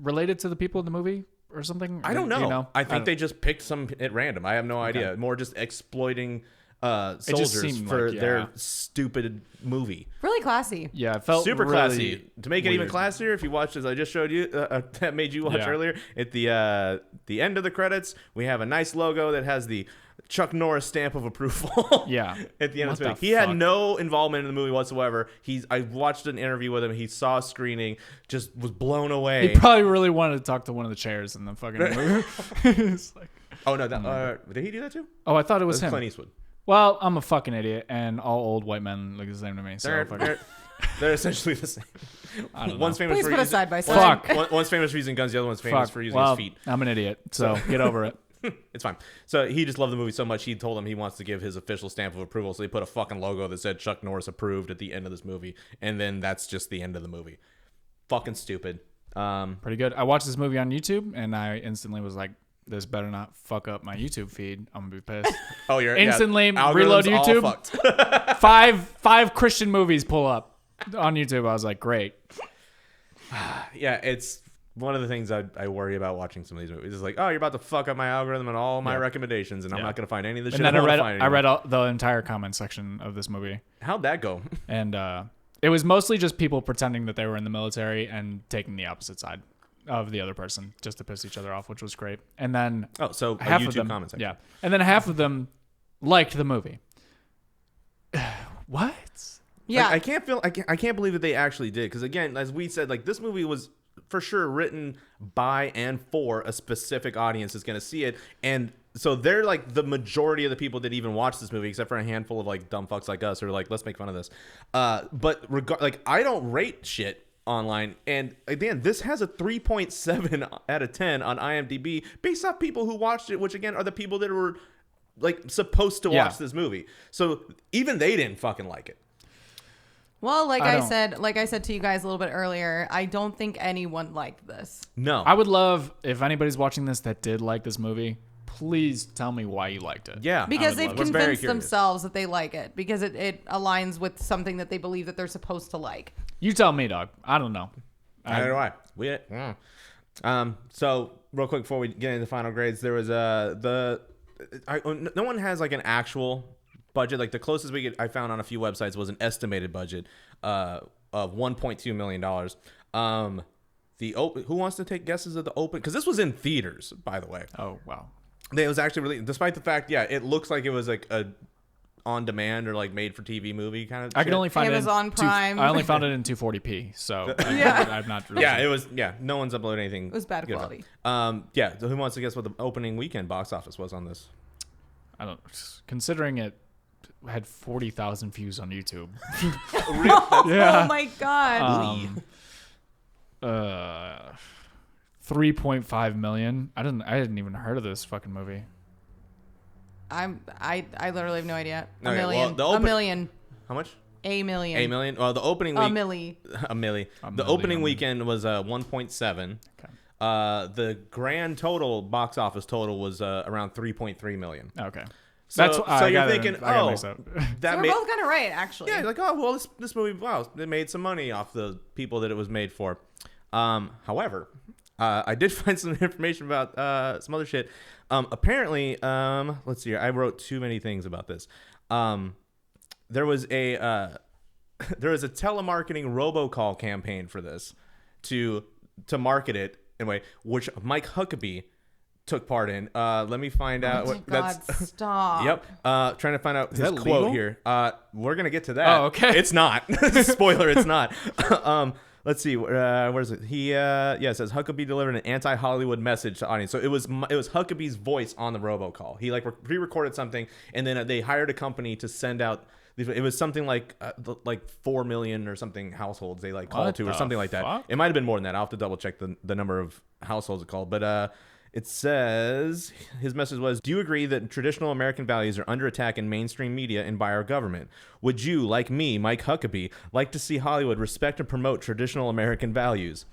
Speaker 1: related to the people in the movie or something?
Speaker 2: I don't know. I think they just picked some at random. I have no idea. Okay. More just exploiting soldiers for their stupid movie.
Speaker 3: Really classy.
Speaker 1: Yeah, it felt
Speaker 2: super
Speaker 1: really
Speaker 2: classy. To make it even classier, if you watched, as I just showed you, that made you watch earlier, at the end of the credits, we have a nice logo that has the Chuck Norris stamp of approval.
Speaker 1: Yeah.
Speaker 2: At the end of the movie. He had no involvement in the movie whatsoever. I watched an interview with him. He saw a screening, just was blown away.
Speaker 1: He probably really wanted to talk to one of the chairs in the fucking movie. It's like,
Speaker 2: oh no, did he do that too?
Speaker 1: Oh, I thought it was him.
Speaker 2: Clint Eastwood.
Speaker 1: Well, I'm a fucking idiot, and all old white men look the same to me. So
Speaker 2: they're essentially the same. One's famous for
Speaker 3: using side by
Speaker 2: side. One's famous for using guns. The other one's famous for using his feet.
Speaker 1: I'm an idiot, so get over it.
Speaker 2: It's fine. So he just loved the movie so much, he told him he wants to give his official stamp of approval. So he put a fucking logo that said Chuck Norris approved at the end of this movie, and then that's just the end of the movie. Fucking stupid.
Speaker 1: Pretty good. I watched this movie on YouTube, and I instantly was like, this better not fuck up my YouTube feed. I'm gonna be pissed.
Speaker 2: Oh, you're
Speaker 1: instantly reload YouTube. Five Christian movies pull up on YouTube. I was like, great.
Speaker 2: Yeah, it's one of the things I worry about watching some of these movies. It's like, oh, you're about to fuck up my algorithm and all my recommendations, and I'm not gonna find any of the shit.
Speaker 1: And then I read the entire comment section of this movie.
Speaker 2: How'd that go?
Speaker 1: And it was mostly just people pretending that they were in the military and taking the opposite side of the other person just to piss each other off, which was great. And then
Speaker 2: so
Speaker 1: half
Speaker 2: YouTube
Speaker 1: of them,
Speaker 2: comment section.
Speaker 1: Yeah, and then half of them liked the movie. What?
Speaker 3: Yeah,
Speaker 2: I can't believe that they actually did, because again, as we said, like, this movie was for sure written by and for a specific audience that's going to see it, and so they're like the majority of the people that even watch this movie, except for a handful of like dumb fucks like us who are like, let's make fun of this. But I don't rate shit online, and again, this has a 3.7 out of 10 on IMDb based off people who watched it, which again are the people that were like supposed to watch this movie. So even they didn't fucking like it.
Speaker 3: Well, like I said to you guys a little bit earlier, I don't think anyone liked this.
Speaker 2: No.
Speaker 1: I would love if anybody's watching this that did like this movie, please tell me why you liked it.
Speaker 2: Yeah.
Speaker 3: Because they've convinced themselves that they like it because it aligns with something that they believe that they're supposed to like.
Speaker 1: You tell me, dog. I don't know.
Speaker 2: Neither do I. So real quick before we get into the final grades, there was no one has like an actual budget. Like the closest I found on a few websites was an estimated budget of $1.2 million. Who wants to take guesses at the open? Because this was in theaters, by the way.
Speaker 1: Oh wow.
Speaker 2: It was actually really, despite the fact, it looks like it was like a on demand or like made for TV movie kind of.
Speaker 1: I can only find
Speaker 3: Amazon Prime.
Speaker 1: I only found it in 240p, so I'm not really.
Speaker 2: Yeah, it was. Yeah, no one's uploaded anything.
Speaker 3: It was bad quality.
Speaker 2: Yeah. So who wants to guess what the opening weekend box office was on this?
Speaker 1: I don't. Considering it had 40,000 views on YouTube.
Speaker 3: Yeah. Oh my god.
Speaker 1: 3.5 million. I hadn't even heard of this fucking movie.
Speaker 3: I literally have no idea.
Speaker 2: A million.
Speaker 3: A million.
Speaker 2: How much?
Speaker 3: A million.
Speaker 2: A million. Well, the opening week.
Speaker 3: A milli.
Speaker 2: The opening weekend was 1.7. Okay. The grand total box office total was around 3.3 million.
Speaker 1: Okay.
Speaker 2: So you're thinking, that
Speaker 3: so we're both kind of right, actually.
Speaker 2: Yeah, like, oh well, this movie, wow, they made some money off the people that it was made for. However, I did find some information about some other shit. Apparently, let's see here. I wrote too many things about this. There was a telemarketing robocall campaign for this to market it anyway, which Mike Huckabee took part in. Let me find out.
Speaker 3: Stop.
Speaker 2: Yep. Trying to find out his quote
Speaker 1: legal?
Speaker 2: here. We're gonna get to that.
Speaker 1: Oh, okay.
Speaker 2: It's not. Spoiler. It's not. Let's see. Where is it? It says Huckabee delivered an anti-Hollywood message to audience. So it was Huckabee's voice on the robocall. He like pre-recorded something, and then they hired a company to send out. It was something like 4 million or something households they like called to or something like that. It might have been more than that. I'll have to double check the number of households it called, but it says his message was, do you agree that traditional American values are under attack in mainstream media and by our government? Would you, like me, Mike Huckabee, like to see Hollywood respect and promote traditional American values?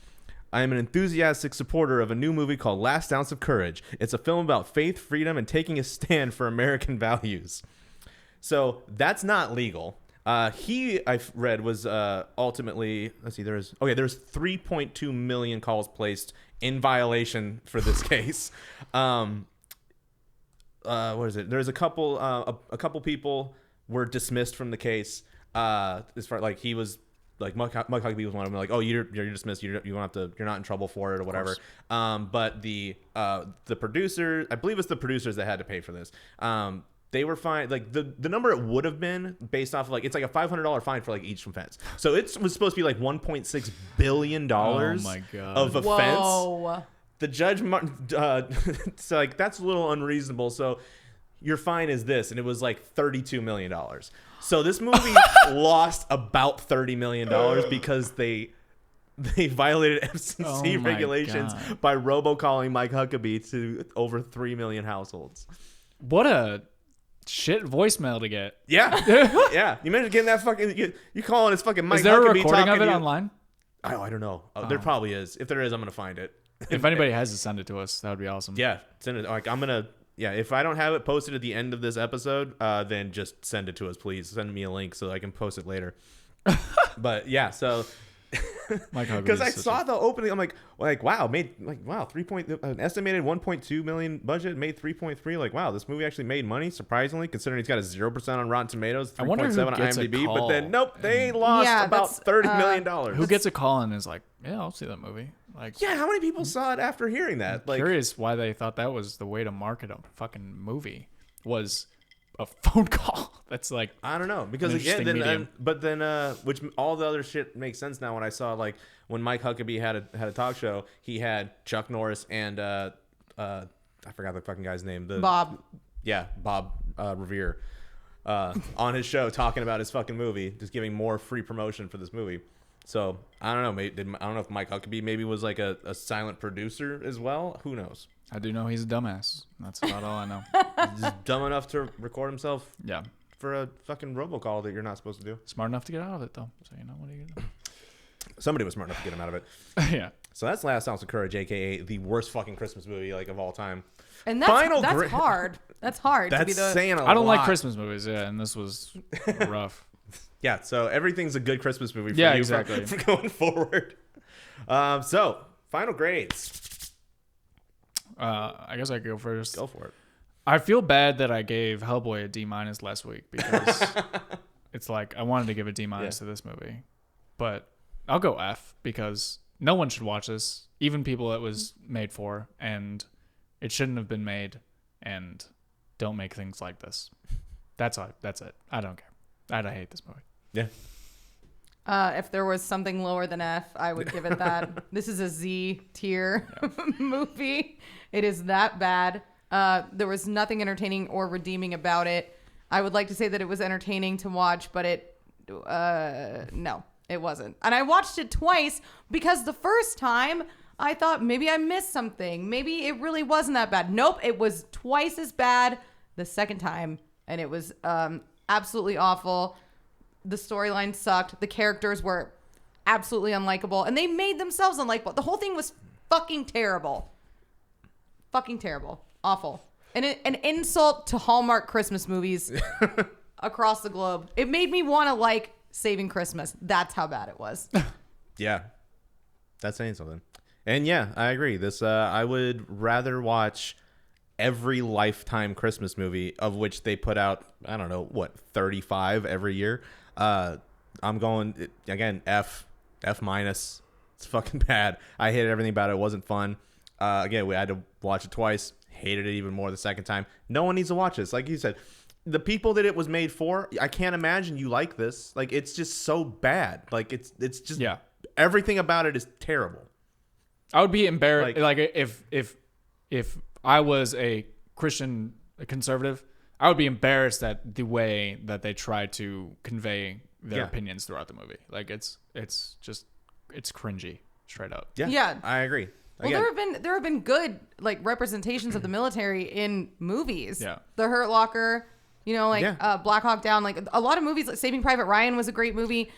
Speaker 2: I am an enthusiastic supporter of a new movie called Last Ounce of Courage. It's a film about faith, freedom, and taking a stand for American values. So that's not legal. I've read was ultimately, let's see, there's 3.2 million calls placed in violation for this case. What is it? There's a couple people were dismissed from the case. As far like he was like Mike Huckabee was one of them. Like, oh, you're dismissed. You don't have to. You're not in trouble for it or whatever. But the producer, I believe it's the producers that had to pay for this. They were fined, like the number it would have been based off of like, it's like a $500 fine for like each offense. So it was supposed to be like $1.6 billion of offense.
Speaker 3: Whoa.
Speaker 2: The judge, so like that's a little unreasonable. So your fine is this, and it was like $32 million. So this movie lost about $30 million because they violated FCC regulations by robocalling Mike Huckabee to over 3 million households.
Speaker 1: What a shit voicemail to get.
Speaker 2: Yeah. Yeah. You imagine getting that fucking... You calling his fucking Mike Huckabee.
Speaker 1: Is there a recording of it online?
Speaker 2: Oh, I don't know. There probably is. If there is, I'm going to find it.
Speaker 1: If anybody has to send it to us, that would be awesome.
Speaker 2: Yeah. Send it. Like, I'm going to... Yeah, if I don't have it posted at the end of this episode, then just send it to us, please. Send me a link so I can post it later. But yeah, so... Because I saw the opening, I'm like, wow, an estimated 1.2 million budget, made 3.3. Like, wow, this movie actually made money, surprisingly, considering it's got a 0% on Rotten Tomatoes, 3.7 on IMDb. But then, nope, they lost about $30 million.
Speaker 1: Who gets a call and is like, yeah, I'll see that movie. Like,
Speaker 2: yeah, how many people saw it after hearing that?
Speaker 1: I'm curious why they thought that was the way to market a fucking movie, was a phone call. That's like,
Speaker 2: I don't know, because again, which all the other shit makes sense now. When I saw, like, when Mike Huckabee had a talk show, he had Chuck Norris and I forgot the fucking guy's name,
Speaker 3: Bob
Speaker 2: Revere on his show talking about his fucking movie, just giving more free promotion for this movie. So I don't know, I don't know if Mike Huckabee maybe was like a silent producer as well. Who knows?
Speaker 1: I do know he's a dumbass. That's about all I know.
Speaker 2: He's just dumb enough to record himself.
Speaker 1: Yeah.
Speaker 2: For a fucking robocall that you're not supposed to do.
Speaker 1: Smart enough to get out of it, though. So, you know, what are you going to do?
Speaker 2: Somebody was smart enough to get him out of it.
Speaker 1: Yeah.
Speaker 2: So that's Last Ounce of Courage, a.k.a. the worst fucking Christmas movie, like, of all time.
Speaker 3: And that's hard. That's hard.
Speaker 2: That's
Speaker 3: to be
Speaker 2: saying a lot.
Speaker 1: I don't like Christmas movies, yeah, and this was rough.
Speaker 2: Yeah, so everything's a good Christmas movie for
Speaker 1: you
Speaker 2: exactly. for going forward. So, final grades.
Speaker 1: I guess I could go first.
Speaker 2: Go for it.
Speaker 1: I feel bad that I gave Hellboy a D- last week because it's like I wanted to give a D- to this movie. But I'll go F because no one should watch this, even people it was made for, and it shouldn't have been made, and don't make things like this. That's it. I don't care. I hate this movie.
Speaker 2: Yeah.
Speaker 3: If there was something lower than F, I would give it that. This is a Z tier movie. It is that bad. There was nothing entertaining or redeeming about it. I would like to say that it was entertaining to watch, but no, it wasn't. And I watched it twice because the first time I thought maybe I missed something. Maybe it really wasn't that bad. Nope, it was twice as bad the second time, and it was absolutely awful. The storyline sucked. The characters were absolutely unlikable, and they made themselves unlikable. The whole thing was fucking terrible. Fucking terrible. Awful. And an insult to Hallmark Christmas movies across the globe. It made me want to like Saving Christmas. That's how bad it was.
Speaker 2: Yeah. That's saying something. And yeah, I agree. This I would rather watch every Lifetime Christmas movie, of which they put out, I don't know, 35 every year. I'm going, again, F-. It's fucking bad. I hated everything about it. It wasn't fun. Again, we had to watch it twice. Hated it even more the second time. No one needs to watch this. Like you said, the people that it was made for, I can't imagine you like this. Like, it's just so bad. Like, it's just, everything about it is terrible.
Speaker 1: I would be embarrassed. Like if I was a Christian conservative, I would be embarrassed at the way that they try to convey their opinions throughout the movie. Like, it's cringy, straight up.
Speaker 3: Yeah.
Speaker 2: I agree.
Speaker 3: Well, there have been good like representations of the military in movies.
Speaker 1: Yeah.
Speaker 3: The Hurt Locker, Black Hawk Down, like a lot of movies. Like Saving Private Ryan was a great movie.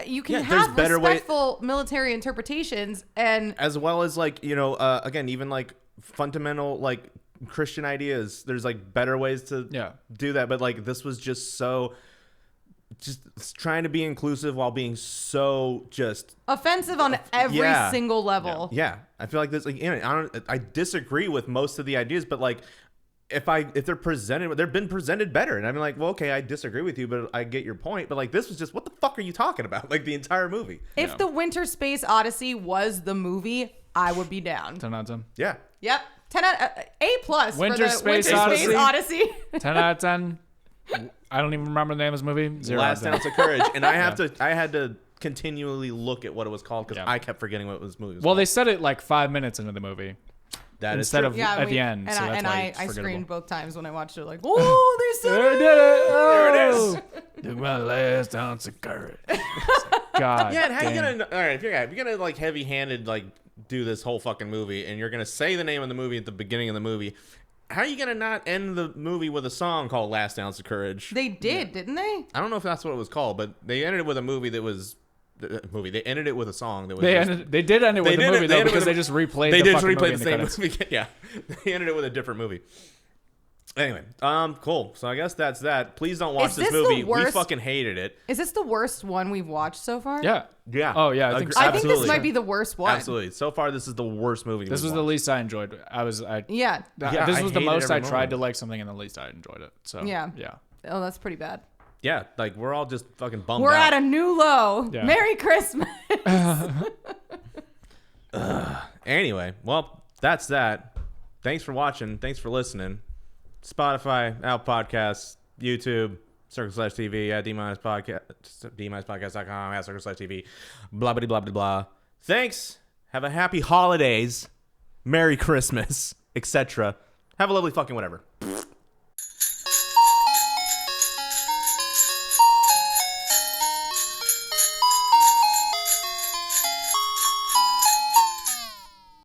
Speaker 3: You can have respectful military interpretations, and
Speaker 2: as well as like again, even like fundamental like Christian ideas. There's like better ways to do that, but like this was just trying to be inclusive while being so just
Speaker 3: offensive on every single level.
Speaker 2: Yeah, I feel like this. Like, I disagree with most of the ideas, but like if they're presented, they've been presented better, and I'm like, well, okay, I disagree with you, but I get your point. But like this was just, what the fuck are you talking about? Like the entire movie.
Speaker 3: If the Winter Space Odyssey was the movie, I would be down.
Speaker 1: 10 out of 10.
Speaker 2: Yeah.
Speaker 3: Yep. 10 out A+
Speaker 1: Winter Space
Speaker 3: Odyssey.
Speaker 1: 10 out of 10. I don't even remember the name of this movie. 0
Speaker 2: Last Ounce of Courage, and I had to continually look at what it was called because I kept forgetting what this movie was called.
Speaker 1: They said it like 5 minutes into the movie.
Speaker 2: That
Speaker 1: instead of
Speaker 3: Yeah,
Speaker 1: at the end.
Speaker 3: And
Speaker 1: So that's why
Speaker 3: I
Speaker 1: it's
Speaker 3: screamed
Speaker 1: forgettable.
Speaker 3: both times when I watched it. Like, oh, they said
Speaker 1: They
Speaker 3: it.
Speaker 1: did it!
Speaker 2: There it
Speaker 1: Oh!
Speaker 2: is.
Speaker 1: Took my last ounce of courage. God.
Speaker 2: Yeah, and how you
Speaker 1: damn.
Speaker 2: gonna? All right, if you're gonna like heavy-handed like do this whole fucking movie, and you're gonna say the name of the movie at the beginning of the movie, how are you gonna not end the movie with a song called "Last Ounce of Courage"?
Speaker 3: They did, didn't they?
Speaker 2: I don't know if that's what it was called, but they ended it with a movie that was. They ended it with a song that was.
Speaker 1: They did end it with the movie though because they just replayed.
Speaker 2: They
Speaker 1: the
Speaker 2: just
Speaker 1: fucking
Speaker 2: replayed
Speaker 1: movie
Speaker 2: the
Speaker 1: in
Speaker 2: same movie. Yeah, they ended it with a different movie. Anyway, cool. So I guess that's that. Please don't watch
Speaker 3: Is
Speaker 2: this
Speaker 3: this the
Speaker 2: movie. We
Speaker 3: worst-
Speaker 2: fucking hated it.
Speaker 3: Is this the worst one we've watched so far?
Speaker 1: Yeah.
Speaker 2: Yeah.
Speaker 1: Oh yeah. I think so.
Speaker 3: I think this
Speaker 2: Absolutely.
Speaker 3: might be the worst one.
Speaker 2: Absolutely. So far, this is the worst movie.
Speaker 1: This was the least I enjoyed.
Speaker 3: Yeah.
Speaker 2: Yeah,
Speaker 1: this
Speaker 2: I
Speaker 1: was the
Speaker 2: hated
Speaker 1: most I
Speaker 2: every
Speaker 1: tried
Speaker 2: moment.
Speaker 1: to like something, and the least I enjoyed it. So
Speaker 3: Yeah.
Speaker 1: yeah.
Speaker 3: Oh, that's pretty bad.
Speaker 2: Yeah, like we're all just fucking bummed
Speaker 3: We're
Speaker 2: out.
Speaker 3: at a new low.
Speaker 1: Yeah.
Speaker 3: Merry Christmas.
Speaker 2: Anyway, well, that's that. Thanks for watching. Thanks for listening. Spotify, Apple Podcasts, YouTube, /TV, at D-Podcast, D-Podcast.com, at /TV, blah, blah, blah, blah, blah. Thanks. Have a happy holidays. Merry Christmas, etc. Have a lovely fucking whatever.